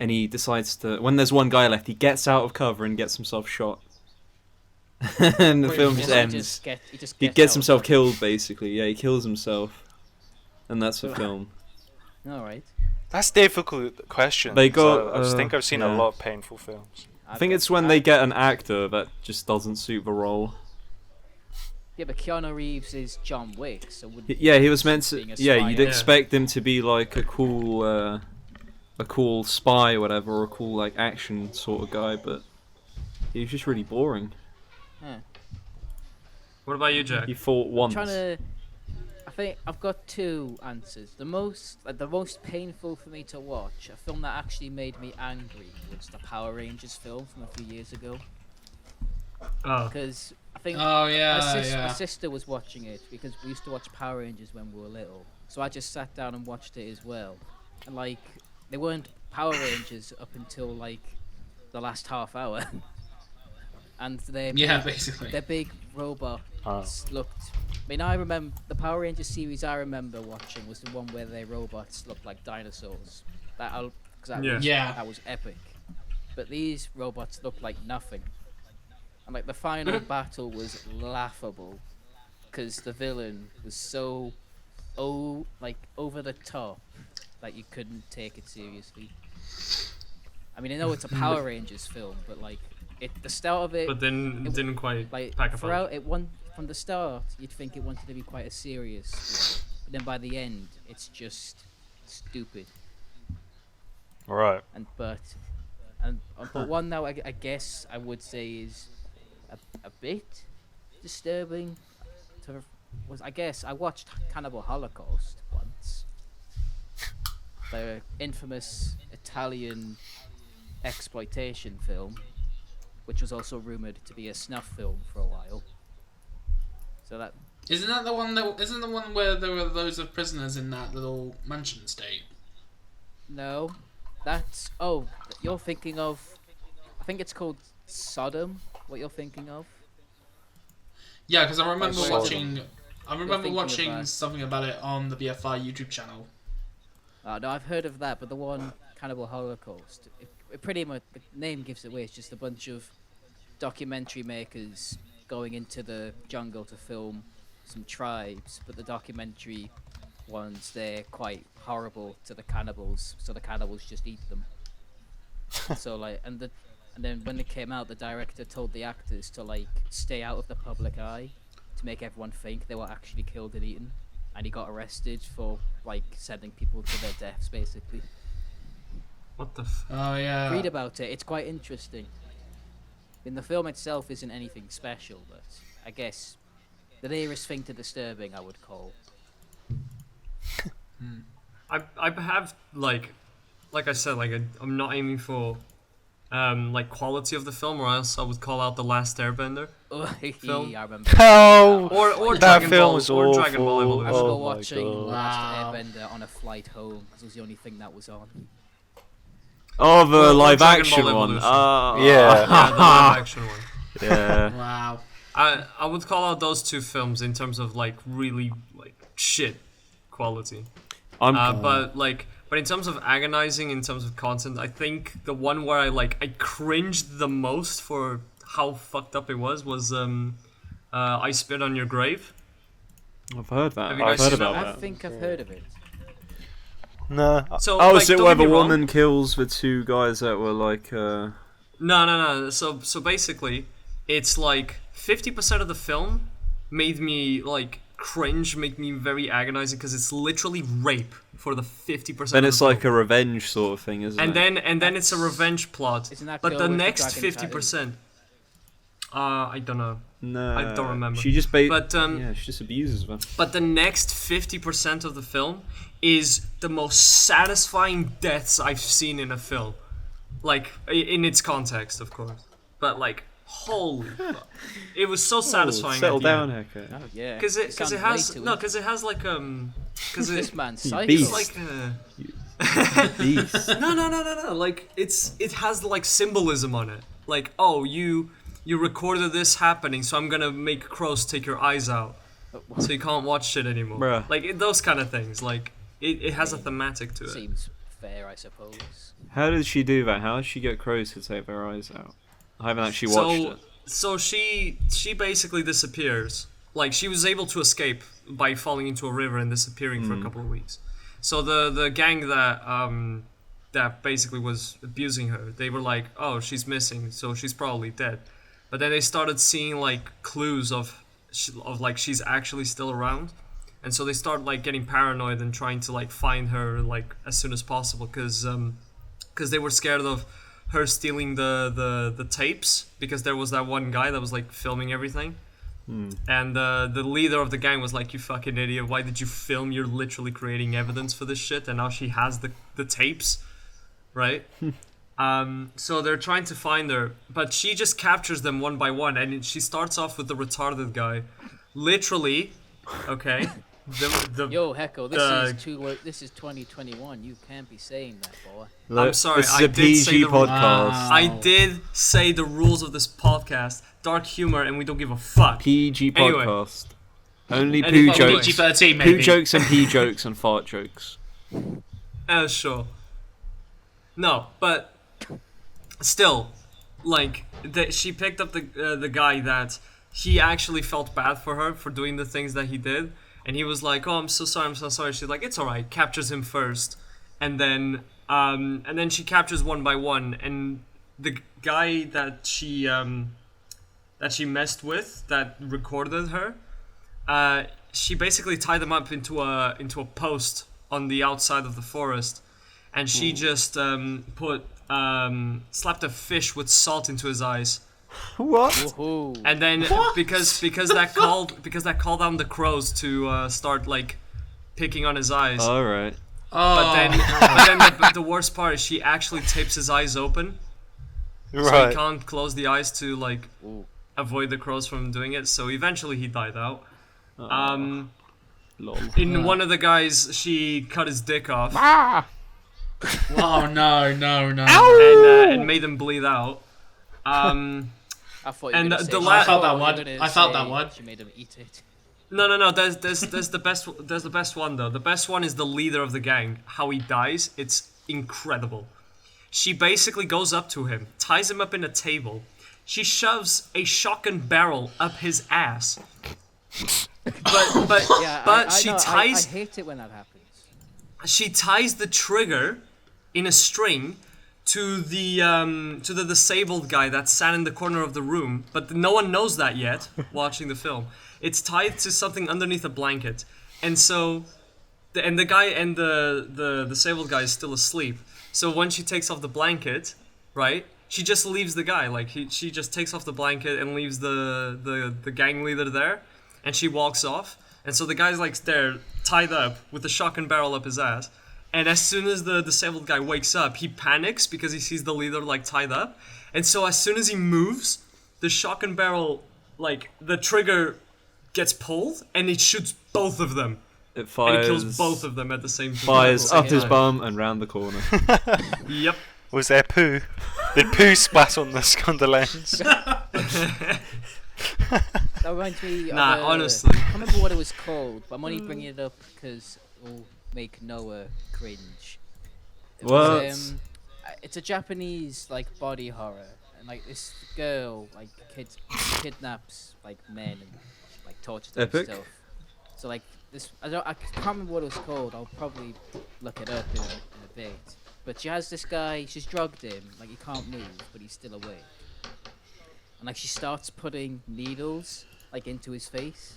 S3: and he decides to. When there's one guy left, he gets out of cover and gets himself shot. And the
S1: Wait,
S3: film
S1: he
S3: just
S1: just
S3: ends. He
S2: Gets
S3: gets
S2: out.
S3: himself killed, basically. Yeah, he kills himself, and that's the film.
S2: All right.
S4: That's a difficult question.
S3: They got,
S4: I just think I've seen a
S3: yeah.
S4: lot of painful films.
S3: I think it's when they get an actor that just doesn't suit the role.
S2: Yeah, but Keanu Reeves is John Wick, so would
S3: Yeah, he was meant to.
S2: being a
S3: Yeah,
S2: spy
S3: you'd
S2: actor.
S3: expect him to be like a cool spy or whatever, or a cool like action sort of guy, but he was just really boring.
S2: Yeah.
S1: What about you, Jack?
S3: He fought once.
S2: I think I've got 2 answers. The most painful for me to watch, a film that actually made me angry, was the Power Rangers film from a few years ago.
S1: Oh,
S2: Because I think
S5: Oh yeah,
S2: my sister was watching it because we used to watch Power Rangers when we were little. So I just sat down and watched it as well. And like, they weren't Power Rangers up until like the last half hour. And
S5: Yeah, basically.
S2: their big robots looked. I mean, I remember the Power Rangers series I remember watching was the one where their robots looked like dinosaurs.
S1: Yeah.
S5: Yeah.
S2: That was epic. But these robots looked like nothing. And like the final battle was laughable because the villain was so like over the top that you couldn't take it seriously. I mean, I know it's a Power Rangers film, but like the start of it,
S1: But then it didn't quite
S2: like
S1: pack a punch.
S2: throughout it one from the start, you'd think it wanted to be quite a serious one, but then by the end, it's just stupid.
S4: Right.
S2: But one now I guess I would say is a bit disturbing. I guess I watched Cannibal Holocaust once, the infamous Italian exploitation film, which was also rumored to be a snuff film for a while. So that
S5: Isn't that the one that isn't the one where there were loads of prisoners in that little mansion state?
S2: no, that's you're thinking of. I think it's called Sodom. What you're thinking of?
S5: Yeah, because I remember
S2: Like,
S5: watching. I remember
S2: thinking of
S5: watching
S2: that.
S5: something about it on the BFI YouTube channel.
S2: No, I've heard of that, but the one Cannibal Holocaust, it pretty much the name gives it away. It's just a bunch of documentary makers going into the jungle to film some tribes, but the documentary ones, they're quite horrible to the cannibals, so the cannibals just eat them. So like, and then when it came out, the director told the actors to like stay out of the public eye to make everyone think they were actually killed and eaten, and he got arrested for like sending people to their deaths basically.
S1: What the
S5: Oh yeah.
S2: Read about it, it's quite interesting. I mean, the film itself isn't anything special, but I guess the nearest thing to disturbing I would call.
S1: I have like I said, like I'm not aiming for like quality of the film, or else I would call out The Last Airbender, Film?
S2: I remember.
S4: Oh,
S1: or
S4: that
S1: Dragon
S4: film
S1: Ball,
S4: was
S1: or
S4: awful.
S1: Dragon Ball
S2: I
S1: Evolution.
S2: remember
S4: Oh my
S2: watching
S4: God.
S2: Last
S5: Wow.
S2: Airbender on a flight home because it was the only thing that was on.
S3: Oh, the
S1: Well,
S3: live
S1: Dragon
S3: action
S1: Ball
S3: one.
S1: Evolution.
S4: Yeah.
S1: Yeah, the live action one.
S3: Yeah.
S5: Wow.
S1: I would call out those two films in terms of like really like shit quality. But in terms of agonizing, in terms of content, I think the one where I cringed the most for how fucked up it was I Spit on Your Grave.
S3: I've heard that.
S1: Have you
S3: I've
S1: guys
S3: heard
S1: seen
S3: about
S1: that?
S2: I
S3: that.
S2: think I've heard of it.
S4: No.
S1: So
S3: Oh,
S1: like,
S3: is it
S1: don't
S3: where
S1: get me
S3: the
S1: wrong.
S3: woman kills the two guys that were like?
S1: No. So basically, it's like 50% of the film made me like cringe, make me very agonizing because it's literally rape for the 50%.
S3: Then
S1: of
S3: it's
S1: the
S3: like
S1: film.
S3: a revenge sort of thing, isn't
S1: and
S3: it?
S1: then it's a revenge plot.
S2: Isn't that
S1: But
S2: girl
S1: the
S2: with the
S1: next
S2: dragon
S1: 50%, I don't know.
S3: No,
S1: I don't remember.
S3: She just
S1: But,
S3: yeah, she just abuses them.
S1: But the next 50% of the film is the most satisfying deaths I've seen in a film. Like, in its context, of course. But, like, holy fuck. It was so satisfying.
S3: Settle
S1: at the
S3: down,
S1: end.
S3: Hector.
S2: Oh yeah.
S1: Because it
S2: sounds
S1: has
S2: way too
S1: no, because it has like because
S2: this
S1: it
S2: man's
S3: You
S2: psycho.
S3: beast.
S1: like
S3: Beast.
S1: no. Like it has like symbolism on it. Like, oh, you recorded this happening, so I'm gonna make crows take your eyes out, so you can't watch shit anymore.
S3: Bruh.
S1: Like those kind of things. Like it has a thematic to it.
S2: Seems fair, I suppose.
S3: How did she do that? How did she get crows to take their eyes out? I haven't actually watched it.
S1: So she basically disappears. Like she was able to escape by falling into a river and disappearing for a couple of weeks. So the gang that basically was abusing her, they were like, oh, she's missing, so she's probably dead. But then they started seeing like clues of like she's actually still around, and so they started like getting paranoid and trying to like find her like as soon as possible because they were scared of her stealing the tapes, because there was that one guy that was like filming everything. And the leader of the gang was like, you fucking idiot, why did you film? You're literally creating evidence for this shit, and now she has the tapes, right? So they're trying to find her, but she just captures them one by one, and she starts off with the retarded guy. Literally, okay?
S2: Yo, Hecko, this is 2021. You can't be saying that, boy.
S3: Look,
S1: I'm sorry,
S3: this is
S1: I
S3: a
S1: did say
S3: PG
S1: the-
S3: podcast.
S1: I did say the rules of this podcast, dark humor, and we don't give a fuck.
S3: PG
S1: Anyway.
S3: podcast. Only
S1: Anyway.
S3: poo jokes.
S5: PG-13 maybe.
S3: Poo jokes and pee jokes and fart jokes.
S1: Sure. No, but still, like she picked up the guy that he actually felt bad for her for doing the things that he did, and he was like, "Oh, I'm so sorry." She's like, "It's alright." Captures him first, and then she captures one by one, and the guy that she messed with, that recorded her, she basically tied him up into a post on the outside of the forest, and she just slapped a fish with salt into his eyes.
S3: What?
S2: Woohoo.
S1: And then because that called down the crows to start like picking on his eyes.
S3: All right.
S1: But then the worst part is she actually tapes his eyes open, so he
S4: Right.
S1: can't close the eyes to like
S2: Ooh.
S1: avoid the crows from doing it. So eventually he died out.
S3: Lol.
S1: In one of the guys, she cut his dick off
S5: Oh no.
S1: and made him bleed out.
S2: I thought you were
S1: And
S2: gonna
S1: the
S2: say-
S1: la- I felt
S5: that
S2: you were
S5: one.
S2: gonna
S5: I felt that
S2: say
S5: one.
S2: She made him eat it.
S1: No. There's the best. There's the best one though. The best one is the leader of the gang. How he dies, it's incredible. She basically goes up to him, ties him up in a table. She shoves a shotgun barrel up his ass. But
S2: Yeah,
S1: but
S2: I
S1: she
S2: know,
S1: ties
S2: I hate it when that happens.
S1: she ties the trigger in a string to the disabled guy that sat in the corner of the room, but no one knows that yet watching the film. It's tied to something underneath a blanket, and so the guy and the disabled guy is still asleep. So when she takes off the blanket, right, she just leaves the guy. Like she just takes off the blanket and leaves the gang leader there, and she walks off. And so the guy's like there, tied up with the shotgun barrel up his ass. And as soon as the disabled guy wakes up, he panics because he sees the leader like tied up. And so as soon as he moves, the shotgun barrel, like the trigger gets pulled and it shoots both of them.
S3: It
S1: And
S3: fires.
S1: it kills both of them at the same time.
S3: Fires up his
S2: Yeah.
S3: bum and round the corner.
S1: Yep.
S4: Was there poo? Did poo splat on the lens?
S2: That reminds me of
S1: Nah, honestly.
S2: I can't remember what it was called, but I'm only bringing it up because it'll make Noah cringe. It
S3: What?
S2: Was, it's a Japanese like body horror, and like this girl like kidnaps like men and like tortures them
S3: Epic.
S2: and stuff. So like this, I can't remember what it was called. I'll probably look it up in a bit. But she has this guy. She's drugged him. Like he can't move, but he's still awake. And like she starts putting needles like into his face,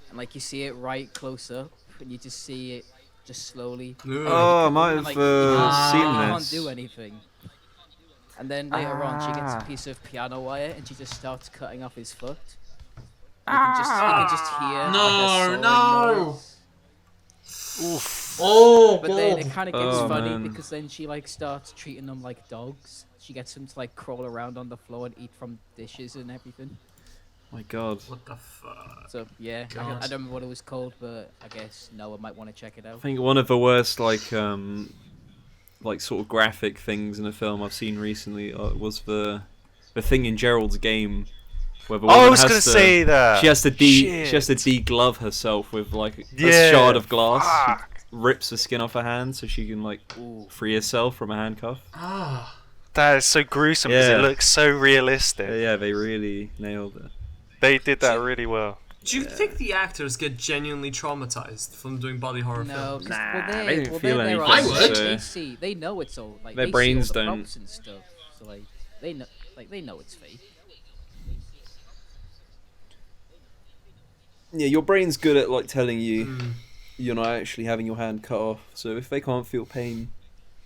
S2: and like you see it right close up, and you just see it just slowly.
S3: Oh, I might
S2: And,
S3: have
S2: like,
S3: seen
S2: you can't
S3: this.
S2: do anything. And then later on, she gets a piece of piano wire, and she just starts cutting off his foot. You can just hear.
S5: No,
S2: like, a
S5: no.
S2: sawing noise.
S5: Oh
S2: But then it
S5: god.
S2: kind of gets
S3: Oh,
S2: funny
S3: man.
S2: because then she like starts treating them like dogs. She gets them to like crawl around on the floor and eat from dishes and everything.
S3: My God.
S1: What the fuck?
S2: So yeah, I
S1: God.
S2: don't remember what it was called, but I guess Noah might want to check it
S3: I
S2: out.
S3: think one of the worst like sort of graphic things in a film I've seen recently was the thing in Gerald's Game where the
S4: I
S3: woman
S4: was
S3: has
S4: gonna
S3: to,
S4: say that.
S3: she has to
S4: Shit.
S3: de-glove herself with like a
S4: Yeah,
S3: shard of glass.
S4: fuck.
S3: She rips the skin off her hand so she can like
S2: Ooh.
S3: free herself from a handcuff.
S5: Ah.
S4: That is so gruesome because
S3: Yeah.
S4: it looks so realistic.
S3: Yeah, they really nailed it.
S4: They did that really well.
S1: Do you think the actors get genuinely traumatized from doing body horror
S2: No,
S1: films?
S2: 'cause,
S3: Nah,
S2: well,
S3: they
S2: they're,
S3: didn't
S2: well,
S3: feel
S2: they're
S3: anything,
S5: I would.
S2: They see, they know it's all like
S3: Their
S2: they
S3: brains
S2: see all the
S3: don't-
S2: props and stuff. So like they know it's fake.
S3: Yeah, your brain's good at like telling you
S1: Mm.
S3: you're not actually having your hand cut off. So if they can't feel pain,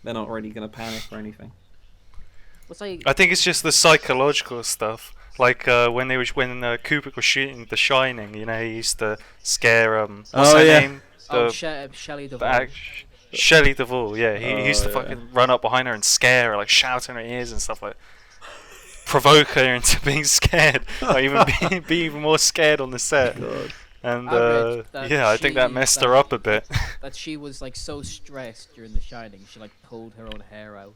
S3: they're not really gonna panic or anything.
S2: What's like
S4: I think it's just the psychological stuff. Like when Kubrick was shooting The Shining, you know, he used to scare what's
S3: Oh,
S4: her
S3: yeah.
S4: name?
S2: Shelley
S4: The
S2: Duvall.
S4: Shelley Duvall. Yeah, he used to
S3: yeah.
S4: fucking run up behind her and scare her, like shout in her ears and stuff like. Provoke her into being scared, or even be even more scared on the set.
S3: God.
S4: And
S2: I read that
S4: yeah, I think that messed her up a bit.
S2: That she was like so stressed during The Shining, she like pulled her own hair out.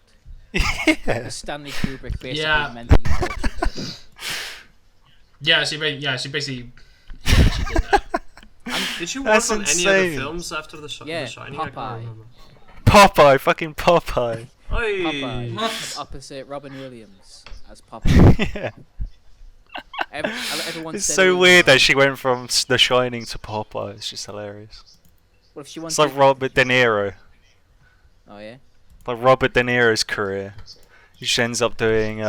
S4: Yeah.
S2: Stanley Kubrick basically
S5: Yeah.
S2: mentally tortured her.
S5: Yeah, she basically she did that.
S1: Did you work
S4: That's
S1: on any
S4: insane.
S1: other films after The
S2: Yeah,
S1: Shining? I
S2: Popeye.
S1: can't remember.
S4: Popeye, fucking Popeye.
S1: Oi.
S2: Popeye, opposite Robin Williams as Popeye.
S4: Yeah.
S2: Everyone
S4: It's
S2: said
S4: so
S2: it was-
S4: weird that she went from The Shining to Popeye. It's just hilarious.
S2: What if she
S4: It's
S2: wanted?
S4: like Robert De Niro.
S2: Oh yeah.
S4: Like Robert De Niro's career. He just ends up doing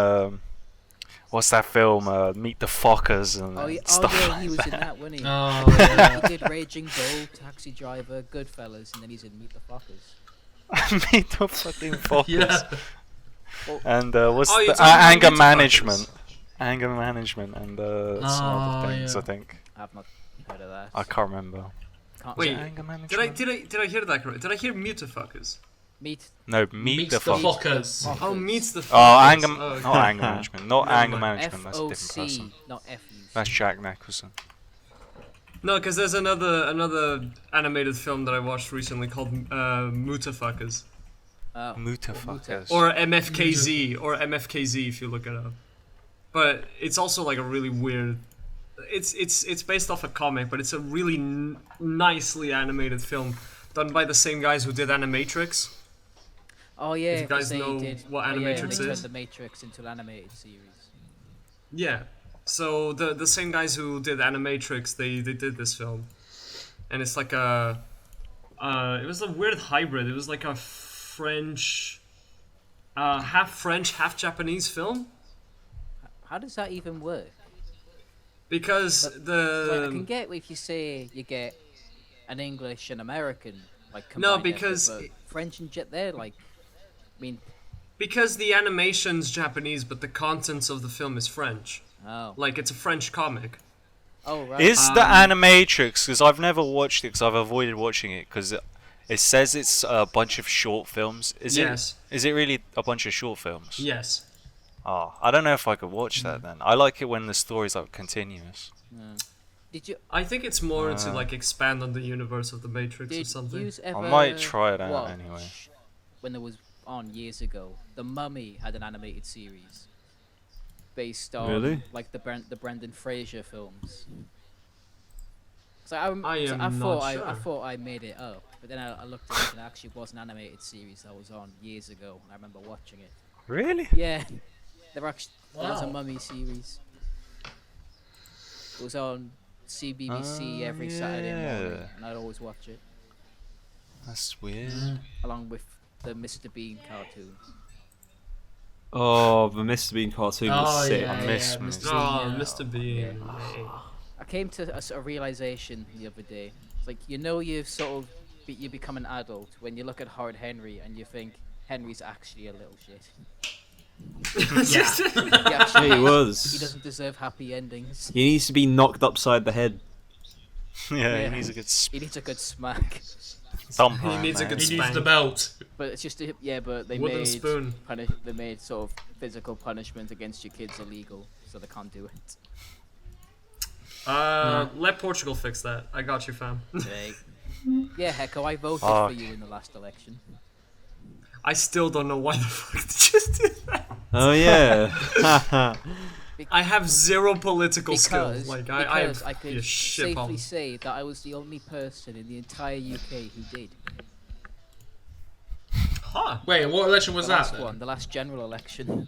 S4: what's that film? Meet the Fockers and
S2: Oh yeah.
S4: stuff
S2: Oh yeah.
S4: like
S2: He was
S4: that.
S2: in that, wasn't he?
S5: Oh yeah.
S2: He did Raging Bull, Taxi Driver, Goodfellas, and then he's in Meet the Fockers.
S4: Meet the fucking Fockers.
S5: Yeah.
S4: And what's
S1: Oh, you're
S4: the
S1: talking about
S4: anger
S1: Meet the
S4: management? Anger management and some other
S5: Oh,
S4: things.
S5: yeah.
S4: I think
S2: I've not heard of that.
S4: I can't remember.
S2: Can't
S1: Wait,
S2: say.
S4: Anger
S1: Did I
S4: management.
S1: did I hear that correct? Did I hear mutaffuckers?
S2: Meet.
S4: No,
S5: Meets
S4: the Fockers.
S5: Fockers.
S1: Oh, meets the.
S4: Oh,
S1: fuckers.
S4: anger,
S1: Oh, okay.
S4: not anger management, not
S1: Never
S4: anger
S1: mind.
S4: management. That's a different person.
S2: FOC, not FUC.
S4: That's Jack Nicholson.
S1: No, because there's another animated film that I watched recently called Mutafuckers.
S2: Oh,
S4: Mutafuckers.
S1: Or MFKZ, or MFKZ if you look it up. But it's also like a really weird. It's based off a comic, but it's a really nicely animated film done by the same guys who did Animatrix.
S2: Oh yeah.
S1: If you guys
S2: 'cause they
S1: know
S2: did,
S1: what
S2: oh, yeah,
S1: Animatrix
S2: they turned
S1: is.
S2: the Matrix into an animated series.
S1: Yeah. So the same guys who did Animatrix, they did this film, and it's like a. It was a weird hybrid. It was like a French, half Japanese film.
S2: How does that even work?
S1: Because
S2: Like, I can
S1: the
S2: get if you say you get an English and American like
S1: No,
S2: combined effort,
S1: because
S2: but
S1: it-
S2: French and Jet they're like, I mean,
S1: because the animation's Japanese, but the contents of the film is French.
S2: oh,
S1: Like it's a French comic.
S2: oh right.
S4: Is the
S1: Um,
S4: Animatrix? Because I've never watched it because I've avoided watching it because it says it's a bunch of short films. Is
S1: Yes.
S4: it? Is it really a bunch of short films?
S1: Yes.
S4: Oh, I don't know if I could watch that then. I like it when the story's like continuous.
S2: Did you
S1: I think it's more to like expand on the universe of the Matrix or
S2: did
S1: something.
S2: yous ever
S4: might try it out
S2: watch,
S4: anyway.
S2: when it was on years ago, The Mummy had an animated series based on
S3: Really?
S2: like the Brendan Fraser films. So I
S1: am
S2: thought
S1: not
S2: I
S1: sure.
S2: thought I made it up, but then I looked at it and it actually was an animated series that was on years ago, and I remember watching it.
S4: Really?
S2: Yeah, there was a
S5: Wow.
S2: Mummy series. It was on CBBC
S4: Oh,
S2: every Saturday morning,
S4: yeah.
S2: and I'd always watch it
S4: That's weird.
S2: along with the Mr. Bean cartoon.
S3: Oh, the Mr. Bean cartoon was
S5: Oh,
S3: sick.
S5: yeah,
S4: I miss
S5: yeah,
S4: Mr.
S1: Oh,
S5: Bean.
S1: Mr. Bean.
S2: Yeah.
S1: Yay.
S2: I came to a sort of realization the other day. It's like you've sort of you become an adult when you look at Howard Henry and you think Henry's actually a little shit.
S5: Yeah.
S2: He actually
S3: Yeah, he
S2: he
S3: was.
S2: doesn't deserve happy endings.
S3: He needs to be knocked upside the head.
S4: Yeah,
S2: Yeah.
S4: he needs a good
S2: He needs a good smack.
S4: thump.
S1: He needs a
S4: man.
S1: good
S5: He needs
S1: spank.
S5: the belt.
S2: But it's just yeah, but they
S1: Wooden
S2: made
S1: spoon.
S2: they made sort of physical punishment against your kids illegal, so they can't do it.
S1: Let Portugal fix that. I got you, fam.
S2: Yeah, Hecko, I voted
S4: Fuck.
S2: for you in the last election.
S1: I still don't know why the fuck did you do that.
S3: Oh yeah.
S1: I have zero political skills.
S2: Because,
S1: Like
S2: because
S1: I
S2: I could
S1: a shit
S2: safely
S1: bomb.
S2: say that I was the only person in the entire UK who did.
S1: Huh.
S5: Wait, what election was
S2: The
S5: that?
S2: last
S5: then?
S2: one, the last general election.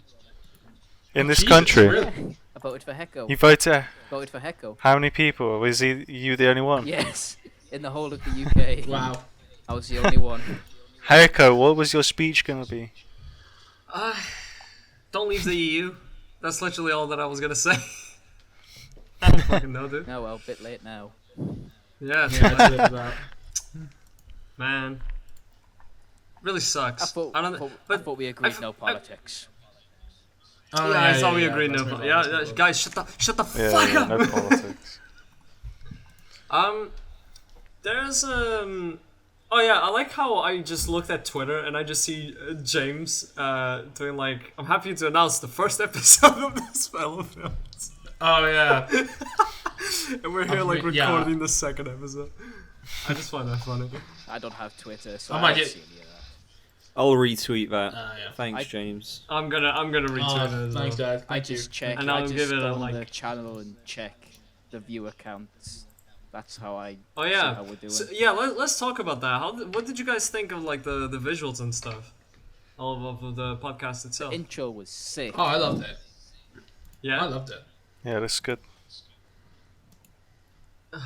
S4: In this
S5: Jesus,
S4: country,
S5: really?
S2: I voted for Hecko.
S4: you voted.
S2: Voted for Hecko.
S4: How many people? Was you the only one?
S2: Yes, in the whole of the UK.
S5: Wow.
S2: I was the only one.
S4: Heiko, what was your speech gonna be?
S1: Don't leave the EU. That's literally all that I was gonna say. I don't fucking know, dude.
S2: No, well, bit late now.
S1: Yeah,
S5: Yeah, I did that.
S1: man. Really sucks.
S2: I thought,
S1: I don't.
S2: I
S1: but
S2: thought we agreed
S1: f-
S2: no
S1: I-
S2: politics.
S5: Oh,
S1: yeah, I thought we
S5: yeah,
S1: agreed.
S5: that's
S1: No,
S5: right,
S1: yeah,
S5: that's right.
S1: guys, shut the
S4: Yeah,
S1: fuck
S4: yeah,
S1: up.
S4: no politics.
S1: There's Oh yeah, I like how I just looked at Twitter and I just see James doing like, I'm happy to announce the first episode of this fellow films.
S5: Oh yeah.
S1: And we're here like
S5: Yeah.
S1: recording the second episode. I just find that funny.
S2: I don't have Twitter, so
S5: I
S2: I
S5: might
S2: don't
S5: get-
S2: see any of that.
S3: I'll retweet that.
S5: Yeah.
S3: Thanks,
S2: I-
S3: James.
S1: I'm gonna retweet it
S5: Oh,
S1: as
S5: thanks,
S1: well.
S5: guys.
S2: I
S5: Thank you.
S2: just check.
S1: And
S2: I
S1: I'll
S2: just
S1: give it a,
S2: go on
S1: like-
S2: the channel and check the viewer counts. That's how I
S1: Oh
S2: see
S1: yeah,
S2: how we're doing.
S1: so, yeah. Let's talk about that. What did you guys think of like the visuals and stuff? of the podcast itself.
S2: Intro was sick.
S5: Oh, I loved it. I
S1: Yeah.
S5: loved it.
S4: Yeah, that's good.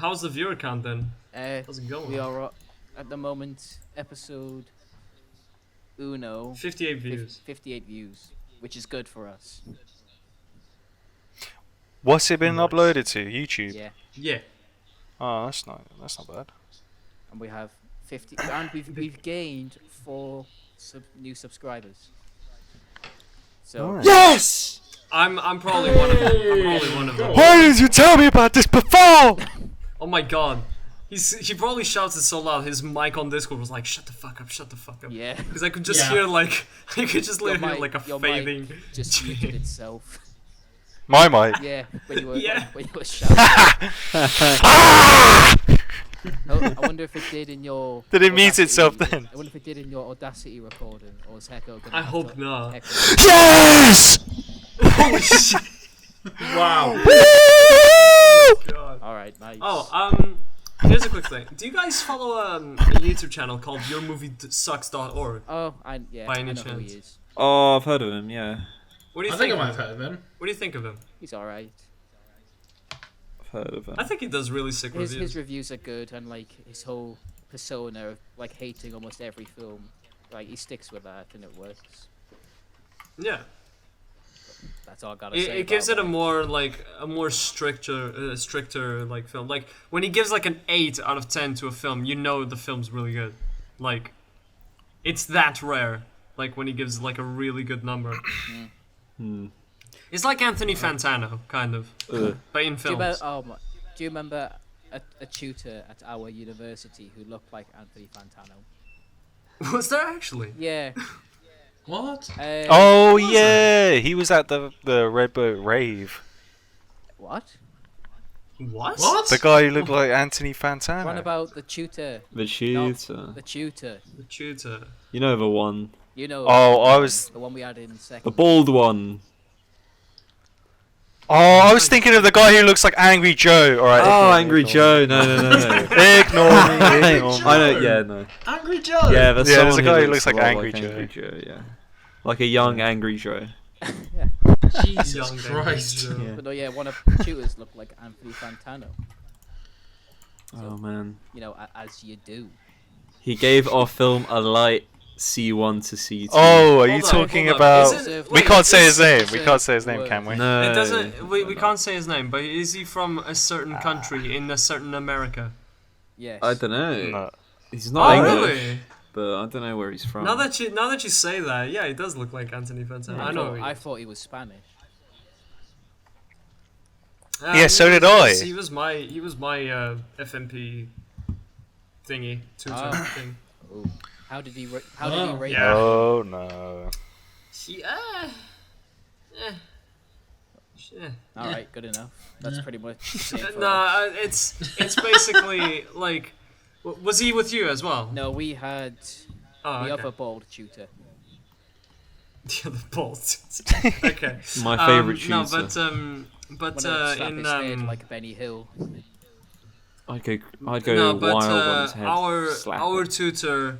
S1: How's the viewer count then?
S2: Uh,
S1: How's it going?
S2: we are at the moment episode uno.
S1: 58 views.
S2: 58 views, which is good for us.
S4: What's it been
S1: Nice.
S4: uploaded to? YouTube.
S2: Yeah,
S1: Yeah.
S4: Oh, that's not bad.
S2: and we have 50, and we've gained 4 new subscribers. So
S3: Nice.
S4: Yes!
S1: I'm probably one of them. I'm probably one of them.
S4: Why didn't you tell me about this before?
S1: Oh my god. He probably shouts it so loud. His mic on Discord was like, "Shut the fuck up! Shut the fuck up!"
S2: yeah,
S1: Because I could just
S5: Yeah.
S1: hear like, I could just
S2: Your
S1: literally hear
S2: mic-
S1: like a
S2: your mic
S1: fading.
S2: just muted itself.
S4: My mic.
S2: Yeah, when you were
S1: Yeah.
S2: when you were shouting. I wonder if it did in your.
S4: Did it mute
S2: Audacity-
S4: itself then?
S2: I wonder if it did in your Audacity recording, or is Hecko gonna?
S1: I
S2: have
S1: hope
S2: to
S1: not.
S2: echo?
S4: Yes!
S1: Holy shit!
S5: Wow.
S1: God.
S2: All right, nice.
S1: Oh, here's a quick thing. Do you guys follow a YouTube channel called YourMovieSucks.org?
S2: Oh,
S1: By
S2: I
S1: any
S2: know who he
S1: chance?
S2: is.
S3: Oh, I've heard of him. Yeah,
S1: What do you
S5: I think I
S1: think?
S5: might have heard of him.
S1: What do you think of him?
S2: He's all right.
S3: I've heard of him.
S1: I think he does really sick
S2: His
S1: reviews.
S2: reviews are good, and like his whole persona of like hating almost every film, like he sticks with that, and it works.
S1: Yeah.
S2: That's all I gotta
S1: It,
S2: say.
S1: it gives it
S2: about
S1: a more stricter like film. Like when he gives like an 8 out of 10 to a film, you know the film's really good. Like it's that rare. Like when he gives like a really good number.
S3: Hmm.
S1: It's like Anthony Fantano, kind of,
S3: Ugh.
S1: but in
S2: Do you,
S1: films.
S2: do you remember a tutor at our university who looked like Anthony Fantano?
S1: Was there actually?
S2: Yeah.
S5: What?
S4: Oh
S1: Was
S4: yeah, he was at the Redboat rave.
S2: What?
S1: What?
S5: What?
S4: The guy who looked like Anthony Fantano.
S2: What about the tutor?
S3: The tutor.
S2: The tutor.
S1: The tutor.
S3: You know the one.
S2: You know.
S4: Oh, I was.
S2: The one we had in
S3: The
S2: second.
S3: bald one.
S4: Oh, I was thinking of the guy who looks like Angry Joe. All right.
S3: Oh,
S4: ignore me,
S3: Angry
S4: ignore
S3: Joe. No, no, no, no.
S4: me. Ignore me. Ignore me.
S3: I know. Yeah, no.
S5: Angry Joe.
S3: Yeah, there's
S4: Yeah,
S3: someone
S4: there's a guy who looks
S3: a
S4: like
S3: lot
S4: Angry
S3: Angry Joe. Yeah, like a young Angry Joe.
S5: Jesus
S1: Young
S5: Christ.
S1: Angry Joe.
S3: Yeah.
S2: But no, yeah, one of the tutors looked like Anthony Fantano.
S3: Oh man.
S2: You know, as you do.
S3: He gave our film a light C1 to C2.
S4: Oh, are you
S1: Hold on,
S4: talking
S1: hold on.
S4: about?
S1: Is it-
S4: We
S1: wait,
S4: can't say
S1: is-
S4: his name. We
S2: is-
S4: can't say his name, can we?
S3: No.
S1: It doesn't. We
S3: we're
S1: can't say his name, but is he from a certain country in a certain America?
S2: Yes.
S3: I don't know.
S4: No.
S3: He's not
S1: Oh
S3: English,
S1: really?
S3: but I don't know where he's from.
S1: Now that you say that, yeah, he does look like Anthony Fantano. I know.
S2: I thought he was Spanish.
S4: Yeah, so did I.
S1: He was my FMP thingy tutor
S2: Ah.
S1: thing.
S2: Oh. How did he rate
S1: Yeah.
S4: Oh no.
S1: Yeah. Yeah.
S2: All right, good enough. That's pretty much the same for us.
S1: Nah, it's basically like, was he with you as well?
S2: No, we had
S1: Oh,
S2: the
S1: okay.
S2: other bald tutor.
S1: The other bolt. Okay.
S3: My favorite
S1: No,
S3: tutor.
S2: One of them slap
S1: in
S2: his head like Benny Hill.
S3: I'd go
S1: no, but
S3: wild on his head. slap
S1: our
S3: it.
S1: tutor,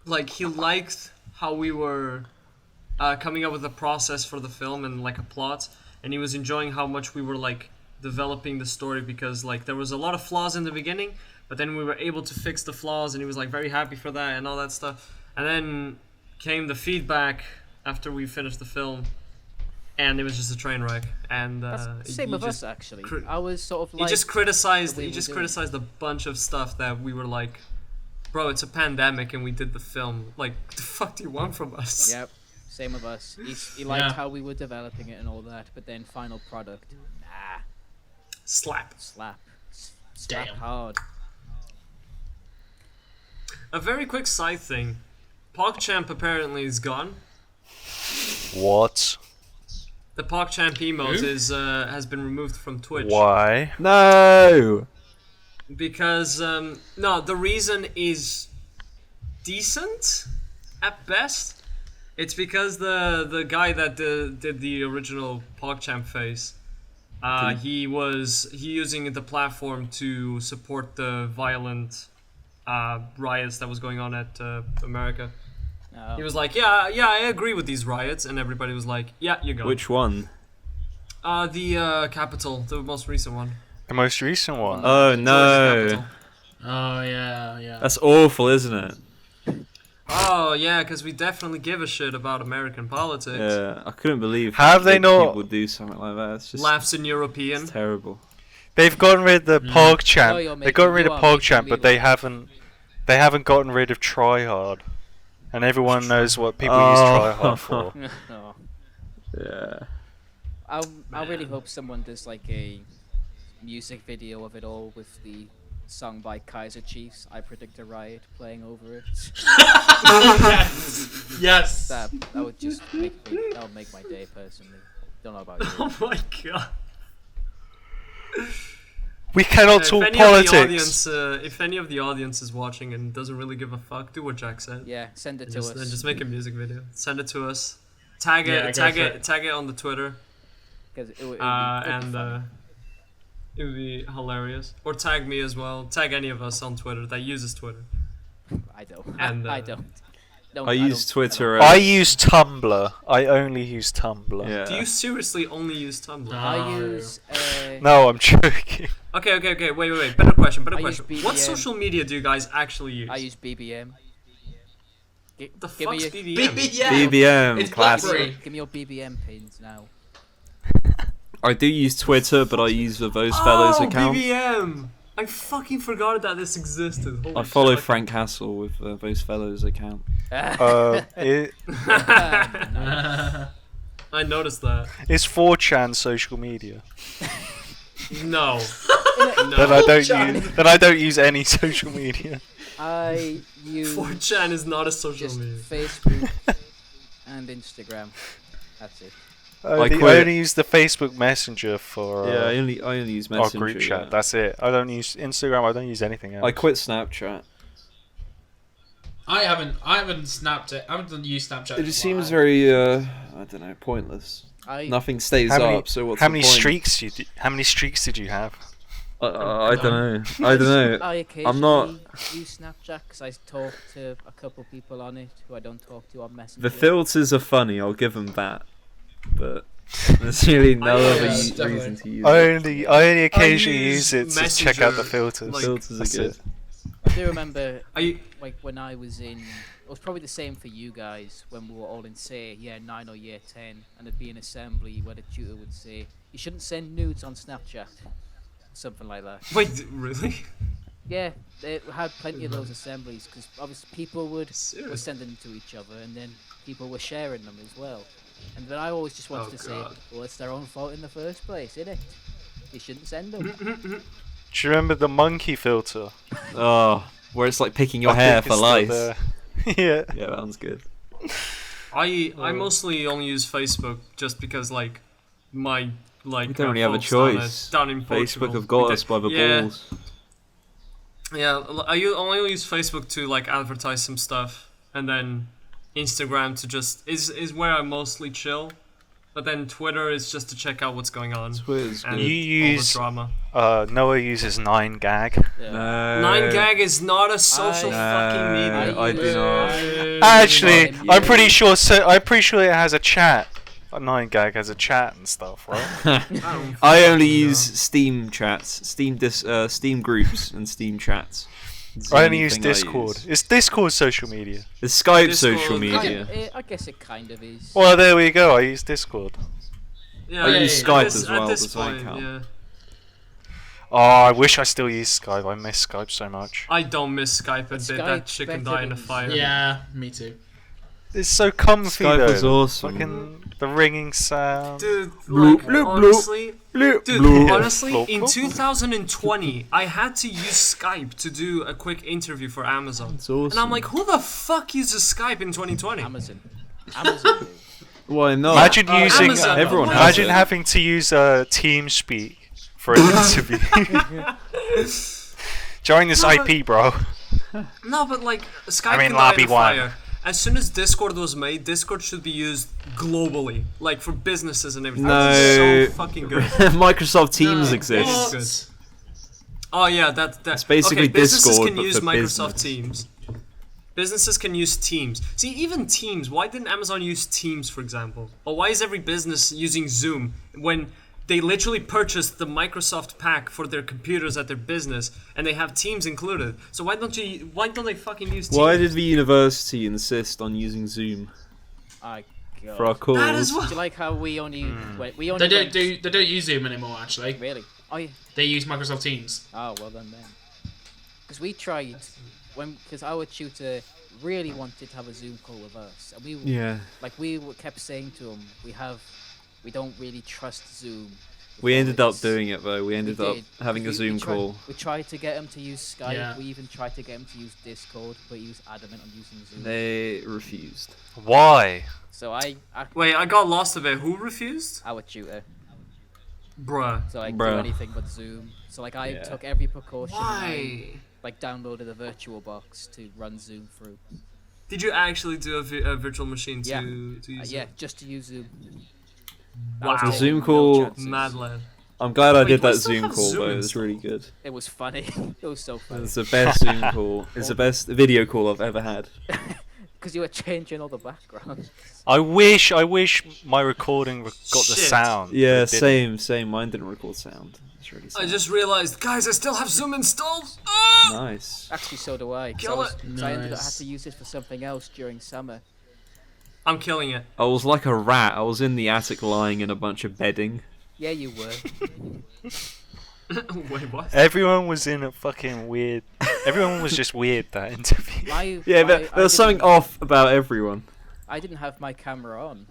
S1: like he liked how we were coming up with a process for the film and like a plot, and he was enjoying how much we were like developing the story because like there was a lot of flaws in the beginning, but then we were able to fix the flaws, and he was like very happy for that and all that stuff. And then came the feedback after we finished the film, and it was just a train wreck. And
S2: That's the same
S1: he
S2: with
S1: just-
S2: us actually.
S1: cri-
S2: I was sort of
S1: He
S2: like
S1: just criticized.
S2: the way
S1: He
S2: we
S1: just
S2: do it.
S1: criticized a bunch of stuff that we were like, "Bro, it's a pandemic, and we did the film. Like, the fuck do you want from us?"
S2: Yep, same with us. He liked
S5: Yeah.
S2: how we were developing it and all that, but then final product, nah,
S1: Slap.
S2: slap
S5: Damn.
S2: hard.
S1: A very quick side thing. PogChamp apparently is gone.
S4: What?
S1: The PogChamp emote
S5: Who?
S1: has been removed from Twitch.
S4: Why?
S3: No.
S1: Because no, the reason is decent at best. It's because the guy that did the original PogChamp face, he using the platform to support the violent riots that was going on at America.
S2: Oh.
S1: He was like, yeah, I agree with these riots, and everybody was like, yeah, you go.
S3: Which one?
S1: The capital, the most recent one.
S4: The most recent one.
S3: Oh no,
S1: Capital.
S5: Oh yeah.
S3: that's awful, isn't it?
S1: Oh yeah, because we definitely give a shit about American politics.
S3: Yeah, I couldn't believe
S4: Have they not-
S3: people do something like that. It's just
S1: Laughs in European.
S3: it's terrible.
S4: They've gotten rid of the PogChamp.
S2: No, you're
S4: They've gotten rid
S2: making-
S4: of
S2: you are
S4: PogChamp,
S2: making
S4: but
S2: me
S4: they
S2: laugh.
S4: haven't gotten rid of Tryhard. And everyone knows what people use
S3: Oh.
S4: Tryhard for.
S2: Oh.
S3: Yeah.
S2: I really hope someone does like a music video of it all with the song by Kaiser Chiefs, "I Predict a Riot," playing over it.
S5: Yes.
S2: That would just that would make my day personally. Don't know about you.
S1: Oh my god.
S4: We cannot
S1: If
S4: talk
S1: any of the
S4: politics.
S1: audience, if any of the audience is watching and doesn't really give a fuck, do what Jack said.
S2: Yeah, send it
S1: And
S2: to
S1: just,
S2: us.
S1: and just make a music video. Send it to us. Tag
S5: Yeah,
S1: it,
S5: go for it.
S1: tag it on the Twitter,
S2: 'Cause it would be
S1: and
S2: funny.
S1: it would be hilarious. Or tag me as well. Tag any of us on Twitter that uses Twitter.
S2: I don't.
S1: and,
S2: I don't. No,
S3: I use
S2: don't-
S3: Twitter.
S4: I use Tumblr. I only use Tumblr.
S3: Yeah.
S1: Do you seriously only use Tumblr?
S2: I use.
S4: No, I'm joking.
S1: Okay. Wait. Better question.
S2: I use
S1: What
S2: BBM.
S1: social media do you guys actually use?
S2: I use BBM.
S1: The
S2: give me
S1: fuck's
S2: your,
S1: BBM?
S3: BBM
S5: It's
S3: classic.
S5: BlackBerry.
S2: Give me your BBM pins now.
S3: I do use Twitter, but I use the Those Fellows account.
S1: BBM! I fucking forgot that this existed. Holy
S3: I follow
S1: shit.
S3: Frank Hassel with Those Fellows account.
S1: I noticed that.
S4: It's 4chan social media.
S1: No.
S4: Then I don't use. Then I don't use any social media.
S2: I use
S1: 4chan is not a social
S2: just
S1: media.
S2: Facebook and Instagram. That's it.
S4: I
S3: quit.
S4: only use the Facebook Messenger for
S3: Yeah, I only use
S4: our
S3: Messenger.
S4: group chat.
S3: yeah.
S4: That's it. I don't use Instagram. I don't use anything else.
S3: I quit Snapchat.
S5: I haven't snapped it. I haven't used Snapchat.
S3: It just
S5: in a
S3: seems
S5: while.
S3: very, I don't know, pointless.
S2: I
S3: Stays
S4: How many-
S3: up, so what's
S4: how
S3: the
S4: many
S3: point?
S4: streaks How many streaks did you have?
S3: I don't know. I don't know.
S2: I occasionally
S3: I'm not.
S2: use Snapchat because I talk to a couple people on it who I don't talk to on Messenger.
S3: The filters are funny. I'll give them that, but there's really no
S1: yeah,
S3: other
S5: definitely.
S3: reason to use
S4: I
S3: it.
S4: only occasionally
S1: use
S4: use it to check out the
S1: Messenger,
S4: filters.
S1: like-
S3: Filters
S4: That's
S3: are good.
S4: it.
S2: I do remember
S1: I
S2: like when I was in. It was probably the same for you guys when we were all in say year 9 or year 10, and there'd be an assembly where the tutor would say you shouldn't send nudes on Snapchat, something like that.
S1: wait, really?
S2: Yeah, they had plenty of those assemblies because obviously people were
S1: Serious?
S2: sending them to each other, and then people were sharing them as well. And then I always just wanted
S1: Oh,
S2: to
S1: God.
S2: say, well, it's their own fault in the first place, isn't it? You shouldn't send them.
S4: Do you remember the monkey filter?
S3: Oh, where it's like picking your
S4: I
S3: hair
S4: think
S3: for
S4: it's still
S3: lice.
S4: there. Yeah.
S3: Yeah, that one's good.
S1: I mostly only use Facebook just because like my like
S3: We don't really have a
S1: folks down
S3: choice.
S1: down in Portugal.
S3: Facebook have
S1: We
S3: got
S1: did-
S3: us by the
S1: yeah.
S3: balls.
S1: Yeah, I only use Facebook to like advertise some stuff, and then Instagram to just is where I mostly chill. But then Twitter is just to check out what's going on
S3: Twitter's
S1: and
S3: good.
S4: You
S1: all the
S4: use-
S1: drama.
S4: Noah uses 9gag.
S2: Yeah.
S3: No.
S1: 9gag is not a social fucking media.
S3: I do not.
S4: Actually,
S2: Yeah.
S4: I'm pretty sure. I'm pretty sure it has a chat. 9gag has a chat and stuff, right?
S3: I only
S1: fucking
S3: use
S1: know.
S3: Steam chats, Steam groups, and Steam chats. It's the
S4: I
S3: only
S4: only use
S3: thing I
S4: Discord. Is Discord social media?
S3: It's Skype
S1: Discord,
S3: social media.
S2: I guess it kind of is.
S4: Well, there we go. I use Discord.
S1: Yeah,
S3: I use
S1: at
S3: Skype
S1: this-
S3: as well,
S1: At this
S3: does that
S1: point,
S3: count?
S1: yeah.
S4: Oh, I wish I still use Skype. I miss Skype so much.
S1: I don't miss Skype a bit.
S2: Skype
S1: That shit can
S2: better
S1: die in a
S2: than-
S1: fire.
S5: Yeah, me too.
S4: It's so comfy
S3: Skype
S4: though.
S3: was awesome.
S4: Fucking the ringing sound.
S1: Dude,
S3: Bloop,
S1: like,
S3: bloop, bloop.
S1: honestly,
S3: Bloop,
S1: dude,
S3: bloop.
S1: honestly,
S4: Bloop,
S1: in
S4: bloop.
S1: 2020, I had to use Skype to do a quick interview for Amazon.
S3: It's awesome.
S1: And I'm like, who the fuck uses Skype in 2020?
S2: Amazon. Amazon. do.
S3: Why not?
S4: Imagine using.
S1: Amazon.
S3: Everyone has
S4: Imagine
S3: it.
S4: having to use TeamSpeak for an interview. Join this
S1: No,
S4: IP, bro.
S1: No, but like, Skype
S4: I'm in
S1: can die
S4: lobby
S1: in a
S4: one.
S1: fire. As soon as Discord was made, Discord should be used globally, like for businesses and everything.
S3: No.
S1: It's so fucking good.
S3: Microsoft Teams
S1: No,
S3: exists.
S1: it's good. Oh yeah, that's
S3: basically
S1: okay, businesses
S3: Discord,
S1: can
S3: but
S1: use
S3: for
S1: Microsoft
S3: business.
S1: Teams. Businesses can use Teams. See, even Teams. Why didn't Amazon use Teams, for example? Or why is every business using Zoom when they literally purchased the Microsoft pack for their computers at their business and they have Teams included? So why don't they fucking use Teams?
S3: Why did the university insist on using Zoom
S2: I God.
S3: for our calls?
S1: That as well.
S2: Do you like how we only we
S5: They
S2: only
S5: don't
S2: went-
S5: do they don't use Zoom anymore. Actually,
S2: really? Oh yeah.
S5: they use Microsoft Teams.
S2: Oh well then. Because we tried because our tutor really wanted to have a Zoom call with us, and we
S3: Yeah.
S2: kept saying to him, we don't really trust Zoom. with
S3: We
S2: all
S3: ended up
S2: this."
S3: doing it though. We ended up
S2: did,
S3: having a
S2: 'cause
S3: Zoom call.
S2: We tried to get him to use Skype.
S5: Yeah.
S2: We even tried to get him to use Discord, but he was adamant on using Zoom.
S3: They refused.
S4: Why?
S2: So I
S1: Wait, I got lost a bit. Who refused?
S2: our tutor.
S1: Bruh.
S2: So I do
S3: Bruh.
S2: anything but Zoom. So like I
S3: Yeah.
S2: took every precaution. and I,
S1: Why?
S2: like downloaded a virtual box to run Zoom through.
S1: Did you actually do a virtual machine
S2: Yeah.
S1: to use
S2: Yeah,
S1: it?
S2: just to use Zoom.
S1: Wow.
S2: was
S3: The
S2: taking
S3: Zoom
S2: no
S3: call-
S2: chances.
S1: Mad lad.
S3: I'm glad I
S1: Wait,
S3: did
S1: do I
S3: that
S1: still
S3: Zoom
S1: have
S3: call
S1: Zoom
S3: though. It was
S1: installed?
S3: really good.
S2: It was funny. It was so funny.
S3: It's the best Zoom call. It's the best video call I've ever had.
S2: Because you were changing all the backgrounds.
S4: I wish my recording got the
S1: Shit.
S4: sound. but
S3: Yeah,
S4: it didn't.
S3: same. Mine didn't record sound. It's really sad.
S1: I just realized, guys, I still have Zoom installed. Ah!
S3: Nice.
S2: Actually, so do I. 'Cause
S1: Kill
S2: I ended up had
S5: Nice.
S2: to use it for something else during summer.
S1: I'm killing it.
S3: I was like a rat. I was in the attic lying in a bunch of bedding.
S2: Yeah, you were.
S1: Wait, what?
S4: Everyone was in a fucking weird. Everyone was just weird that interview.
S3: Yeah, but there was something off about everyone.
S2: I didn't have my camera on.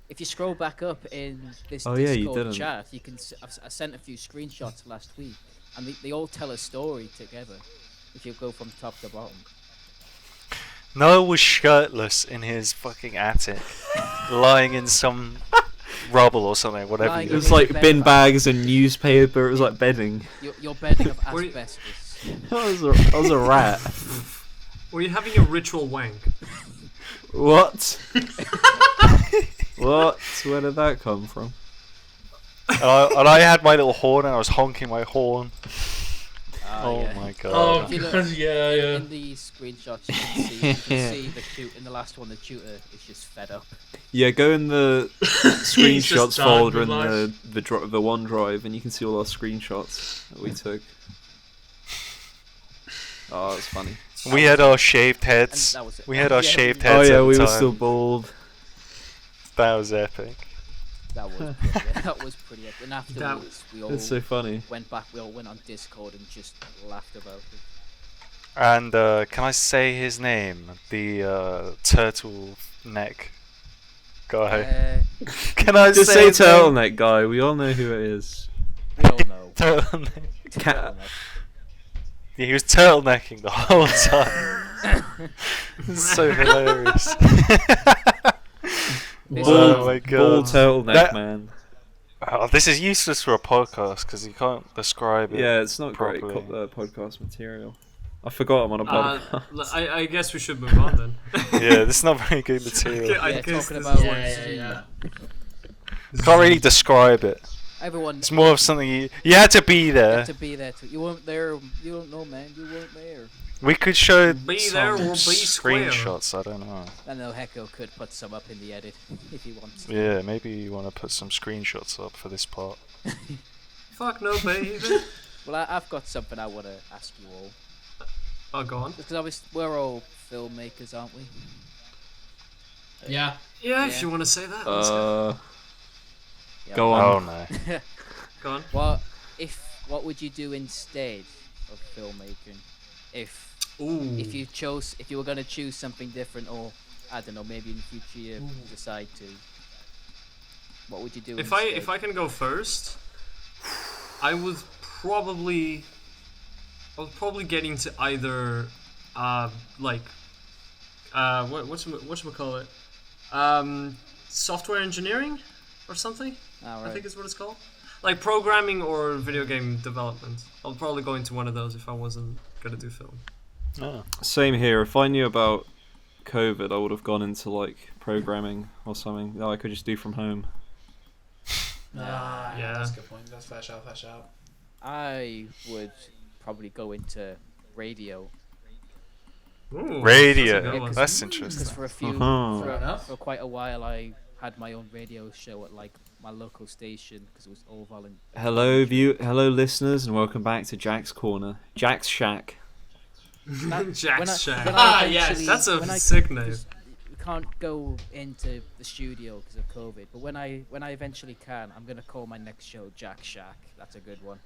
S2: If you scroll back up in this
S3: Oh, yeah, you
S2: Discord
S3: didn't.
S2: chat, you can. I sent a few screenshots last week, and they all tell a story together. If you go from top to bottom.
S4: Noah was shirtless in his fucking attic, lying in some rubble or something, whatever.
S2: Lying
S3: It
S4: You
S3: was
S2: in
S3: like
S2: bed
S3: bin
S2: bag.
S3: bags and newspaper. It was like bedding.
S2: Your bedding of
S1: Were you-
S2: asbestos.
S3: I was a rat.
S1: Were you having a ritual wank?
S3: What? What? Where did that come from?
S4: and I had my little horn and I was honking my horn. Oh
S2: yeah.
S4: my god.
S5: Oh,
S2: If you look-
S5: yeah, yeah.
S2: In the screenshots, you can see in the last one, the tutor is just fed up.
S3: Yeah, go in the
S5: He's
S3: screenshots
S5: just done
S3: folder
S5: with
S3: in
S5: life.
S3: the OneDrive, and you can see all our screenshots that we took. Oh, it's funny.
S4: We had our shaved heads.
S2: And that was it.
S4: We had our
S2: Yeah,
S4: shaved
S2: we-
S3: Oh
S4: heads.
S3: yeah,
S4: at the
S3: we were
S4: time.
S3: still bald.
S4: That was epic.
S2: That was pretty, that was pretty epic. And afterwards, we all
S3: It's so funny.
S2: went back. We all went on Discord and just laughed about it.
S4: And can I say his name? The turtle neck guy. Can I
S3: Just
S4: say
S3: say
S4: his name?
S3: turtleneck guy. We all know who it is.
S2: We all know.
S4: Turtleneck.
S3: Ca-
S4: Yeah, he was turtlenecking the whole time. It's so hilarious.
S2: This-
S4: Oh my god.
S3: Bald turtleneck
S4: That-
S3: man.
S4: Oh, this is useless for a podcast because you can't describe it.
S3: Yeah, it's not great
S4: properly.
S3: podcast material. I forgot I'm on a podcast.
S1: I guess we should move on then.
S4: Yeah, this is not very good material.
S1: I
S2: Yeah,
S1: guess
S2: talking
S1: this
S2: about
S1: is-
S5: Yeah.
S4: Can't really describe it.
S2: Everyone.
S4: It's more of something you had to be
S2: you
S4: there.
S2: had to be there. You weren't there. You don't know, man. You weren't there.
S4: We could show
S1: Be
S4: some
S1: there or be square.
S4: screenshots. I don't know.
S2: I know Hecko could put some up in the edit if he wants. to.
S4: Yeah, maybe you want to put some screenshots up for this part.
S1: Fuck no, baby.
S2: Well, I've got something I want to ask you all.
S1: Oh, go on.
S2: Because obviously we're all filmmakers, aren't we?
S5: Yeah.
S1: Yeah, if
S2: Yeah.
S1: you want to say that. let's go.
S2: Yeah,
S3: Go
S2: well,
S3: on.
S4: Oh no.
S1: Go on.
S2: What would you do instead of filmmaking? If
S1: Ooh.
S2: if you were gonna choose something different, or I don't know, maybe in the future you decide to. What would you do?
S1: If
S2: instead?
S1: I can go first, I would probably get into either whatchamacallit? Software engineering or something.
S2: Ah,
S1: I
S2: right.
S1: think is what it's called. Like programming or video game development. I'll probably go into one of those if I wasn't gonna do film.
S4: Oh.
S3: Same here. If I knew about COVID, I would have gone into like programming or something that I could just do from home.
S1: Yeah.
S5: That's a good point. That's fair shout. Fair shout.
S2: I would probably go into radio.
S1: Ooh,
S4: Radio.
S1: that's a good one.
S4: That's
S2: Because
S4: interesting.
S2: for a few,
S3: Uh-huh.
S5: Fair enough.
S2: for quite a while, I had my own radio show at like my local station because it was all volunteer.
S3: Hello listeners, and welcome back to Jack's Corner, Jack's Shack.
S1: Jack's Shack.
S5: Yes,
S1: that's a sick name.
S2: We can't go into the studio because of COVID, but when I eventually can, I'm gonna call my next show Jack Shack. That's a good one.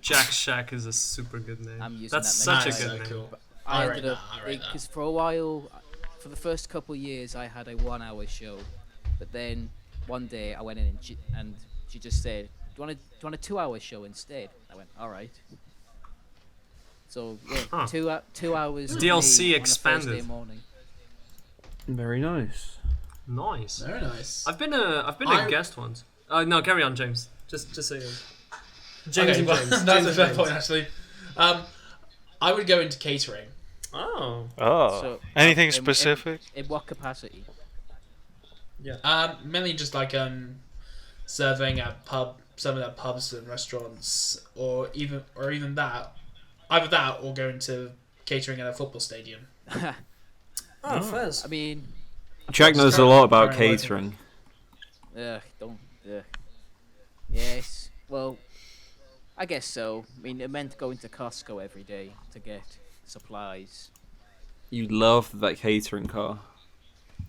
S1: Jack's Shack is a super good name.
S2: I'm using
S1: That's
S2: that
S1: such
S2: next
S1: a
S5: Nice,
S1: good
S5: so
S1: name.
S5: cool.
S2: I
S5: I rate
S2: ended up
S5: that, I rate that.
S2: because for a while, for the first couple years, I had a 1 hour show, but then one day I went in and she just said, "Do you want a 2 hour show instead?" I went, "All right." So yeah,
S1: Huh.
S2: 2 hours. with
S1: DLC
S2: me on a
S1: expanded.
S2: Thursday morning.
S3: Very nice.
S1: Nice.
S5: Very nice.
S1: I've been a
S5: I-
S1: guest once. No, carry on, James. Just say it. James
S5: Okay,
S1: and
S5: well,
S1: James.
S5: that's
S1: James
S5: a
S1: and
S5: fair
S1: James.
S5: point, actually. I would go into catering.
S1: Oh.
S4: Oh.
S2: So,
S4: Anything
S2: in-
S4: specific?
S2: In what capacity?
S5: Mainly just like serving at pubs and restaurants, or even that, either that or going to catering at a football stadium.
S1: Oh, fairs.
S2: I mean,
S3: Jack knows a lot about catering.
S2: don't. Yes. Well, I guess so. I mean, it meant going to Costco every day to get supplies.
S3: You love that catering car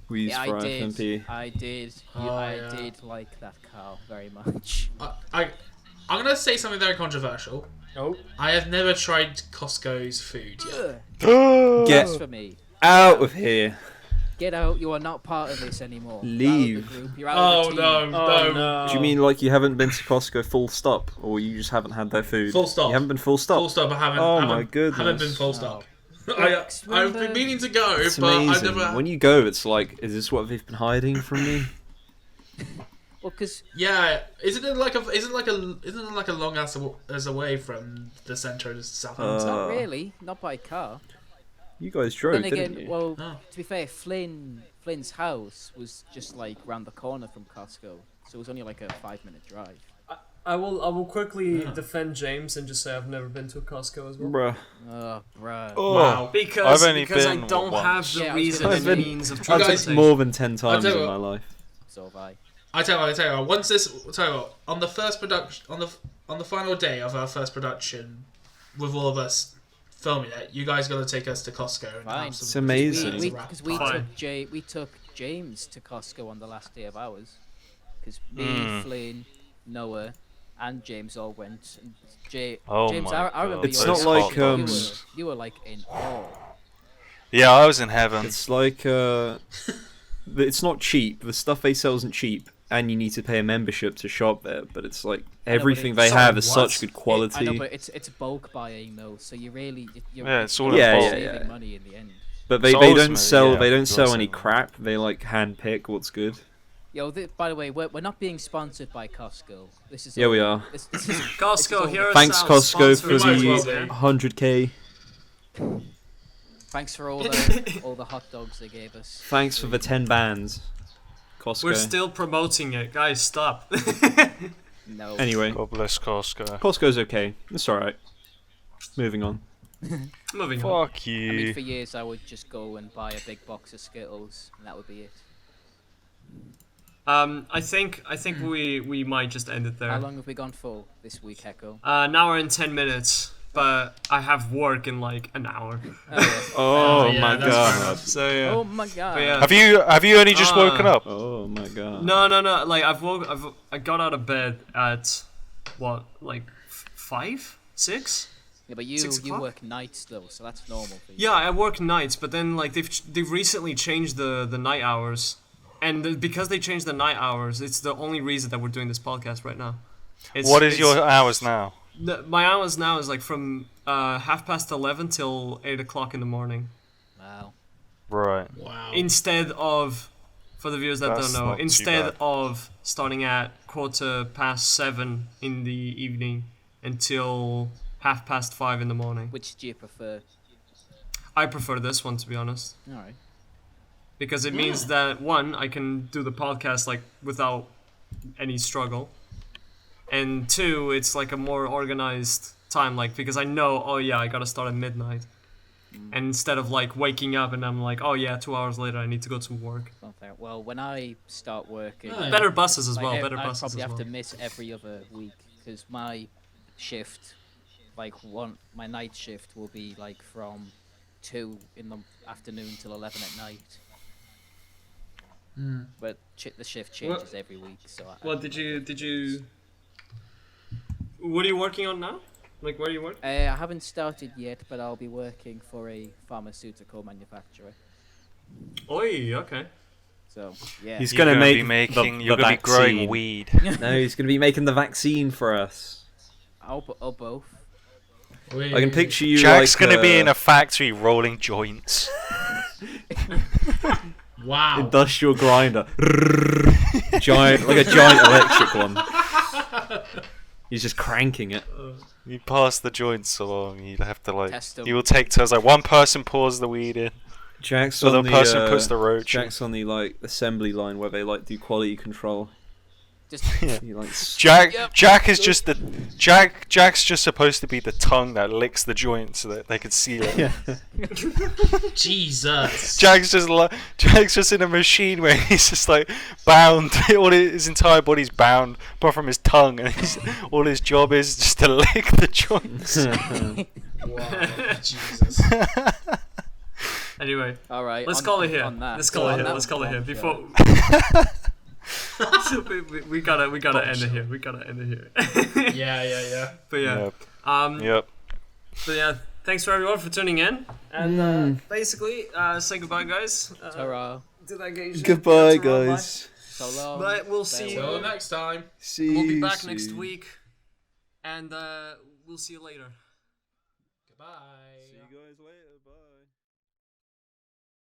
S3: we used
S2: Yeah,
S3: for
S2: I did.
S3: FMP.
S2: I did.
S5: Oh,
S2: I
S5: yeah.
S2: did like that car very much.
S5: I'm gonna say something very controversial.
S1: Oh.
S5: I have never tried Costco's food yet.
S3: Get
S2: Blasphemy.
S3: out of here.
S2: Get out. You are not part of this anymore. You're
S3: Leave.
S2: out of the group. You're out
S5: Oh
S2: of the team.
S5: no,
S1: no.
S3: Do you mean like you haven't been to Costco full stop, or you just haven't had their food?
S5: Full stop.
S3: You haven't been full stop.
S5: Full stop. I haven't.
S3: Oh
S5: haven't,
S3: my goodness.
S5: Haven't been full stop.
S2: Rex,
S5: I've been
S2: remember-
S5: meaning to go,
S3: It's
S5: but I
S3: amazing.
S5: never.
S3: When you go, it's like, is this what they've been hiding from me?
S2: Well, because
S5: Yeah, isn't it like a long as away from the centre of Southampton?
S2: not really. Not by car.
S3: You guys drove,
S2: Then
S3: didn't
S2: again,
S3: you?
S2: well,
S5: No.
S2: to be fair, Flynn's house was just like round the corner from Costco, so it was only like a 5-minute drive.
S1: I will quickly defend James and just say I've never been to a Costco as well.
S3: Bruh.
S2: Oh, bruh.
S4: Oh,
S5: Wow.
S1: Because
S4: I've only
S1: I
S4: been
S1: don't
S4: once.
S1: have the
S2: Yeah, I was
S1: reason
S2: gonna
S1: and
S3: say-
S1: means of
S3: I've
S5: guys-
S3: been
S1: transportation.
S3: more than 10 times
S5: tell you
S3: in
S5: what.
S3: my life.
S2: So have I.
S5: I tell you what. Once this, tell you what. On the first production, on the final day of our first production, with all of us filming it, you guys got to take us to Costco. And
S2: Fine.
S5: have some,
S3: It's amazing.
S2: Because we
S1: Fine.
S2: took James to Costco on the last day of ours. Because me,
S4: Mm.
S2: Flynn, Noah, and James all went. And
S4: Oh
S2: James,
S4: my
S2: I remember
S4: God,
S3: It's
S2: you
S3: not
S2: were
S3: like,
S2: you were like in awe.
S4: Yeah, I was in heaven.
S3: It's like, it's not cheap. The stuff they sell isn't cheap, and you need to pay a membership to shop there, but it's like,
S2: but
S3: everything
S2: it's-
S3: they
S1: Sorry,
S3: have is
S1: what?
S3: such good
S2: I know,
S3: quality.
S2: but it's bulk buying though, so you really you're,
S4: Yeah, it's all
S2: you're
S3: in bulk.
S2: saving
S3: Yeah, yeah.
S2: money in the end.
S3: But
S4: So
S3: they don't
S4: ultimately,
S3: sell
S4: yeah,
S3: they
S4: you
S3: don't
S4: are
S3: sell any
S4: saving money.
S3: crap. They like hand pick what's good.
S2: Yo, by the way, we're not being sponsored by Costco. This is
S3: Yeah,
S2: all-
S3: we are.
S2: This is
S1: Costco, here are
S3: Thanks
S1: some
S3: Costco for
S1: sponsors.
S5: Might as
S3: the
S5: well be.
S3: 100k.
S2: thanks for all the hot dogs they gave us.
S3: Thanks for the 10 bands. Costco.
S1: We're still promoting it, guys. Stop.
S2: No.
S3: Anyway,
S4: God bless Costco.
S3: Costco's okay. It's alright. Moving on.
S1: Moving on.
S4: Fuck
S2: I mean,
S4: you.
S2: for years I would just go and buy a big box of Skittles, and that would be it.
S1: I think we might just end it
S2: How
S1: there.
S2: long have we gone for this week, Echo?
S1: An hour and 10 minutes, but I have work in like an hour.
S2: Oh, yeah.
S3: Oh
S5: yeah,
S3: my
S5: that's fair
S3: god.
S5: enough.
S1: So yeah.
S2: Oh my god.
S1: But yeah.
S4: Have you only just woken up?
S3: Oh my god.
S1: No. Like I got out of bed at what, like 5, 6?
S2: Yeah, but
S1: 6
S2: you
S1: o'clock?
S2: work nights though, so that's normal for you.
S1: Yeah, I work nights, but then like they've recently changed the night hours, and because they changed the night hours, it's the only reason that we're doing this podcast right now.
S4: What is your hours now?
S1: My hours now is like from 11:30 till 8 o'clock in the morning.
S2: Wow.
S4: Right.
S5: Wow.
S1: Instead of, for the viewers that
S4: That's
S1: don't know,
S4: not too
S1: instead
S4: bad.
S1: of starting at 7:15 in the evening until 5:30 in the morning.
S2: Which do you prefer?
S1: I prefer this one, to be honest,
S2: All right.
S1: because it means that one, I can do the podcast like without any struggle, and two, it's like a more organized time, like because I know, oh yeah, I gotta start at midnight. And instead of like waking up and I'm like, oh yeah, 2 hours later I need to go to work.
S2: Not fair. Well, when I start working,
S5: Oh, yeah.
S1: Better buses as well.
S2: like,
S1: Better
S2: I
S1: buses
S2: probably
S1: as
S2: have
S1: well.
S2: to miss every other week because my shift, my night shift will be like from 2 in the afternoon till 11 at night. But the shift changes every week, so.
S1: What did you? What are you working on now? Like where do you work?
S2: I haven't started yet, but I'll be working for a pharmaceutical manufacturer.
S1: Oi, okay.
S2: So yeah.
S3: He's
S4: You're
S3: gonna make
S4: be making.
S3: the
S4: You're gonna be growing
S3: vaccine.
S4: weed.
S3: No, he's gonna be making the vaccine for us.
S2: I'll both.
S3: I can picture you.
S4: Jack's
S3: like,
S4: gonna be in a factory rolling joints.
S5: Wow.
S3: industrial grinder, giant, like a giant electric one. He's just cranking it.
S4: You pass the joints along. You'd have to like.
S2: Test 'em.
S4: You will take turns. Like one person pours the weed in.
S3: Jack's
S4: So
S3: on
S4: the person puts
S3: the
S4: the roach in.
S3: Jack's on the like assembly line where they like do quality control.
S2: Just
S3: He like
S4: Jack is just the Jack's just supposed to be the tongue that licks the joint so that they can seal it.
S5: Jesus.
S4: Jack's just in a machine where he's just like bound. His entire body's bound apart from his tongue, and all his job is just to lick the joints.
S5: Wow. Jesus.
S1: Anyway,
S2: all right.
S1: let's
S2: on-
S1: call it here.
S2: on that.
S1: Let's call it
S2: On
S1: here.
S2: that
S1: Let's call it here.
S2: bombshell.
S1: Before we gotta end it here. We gotta end it here.
S5: Yeah.
S1: But yeah,
S4: Yep. Yep.
S1: but yeah. Thanks for everyone for tuning in, and basically say goodbye, guys.
S2: Ta-ra.
S1: Do that gay shit.
S3: Goodbye,
S1: Ta-ra, bye.
S3: guys.
S2: So long.
S1: But we'll see
S5: Till
S1: you.
S5: next time.
S3: See
S1: We'll be
S3: you
S1: back next
S3: soon.
S1: week, and we'll see you later.
S5: Goodbye.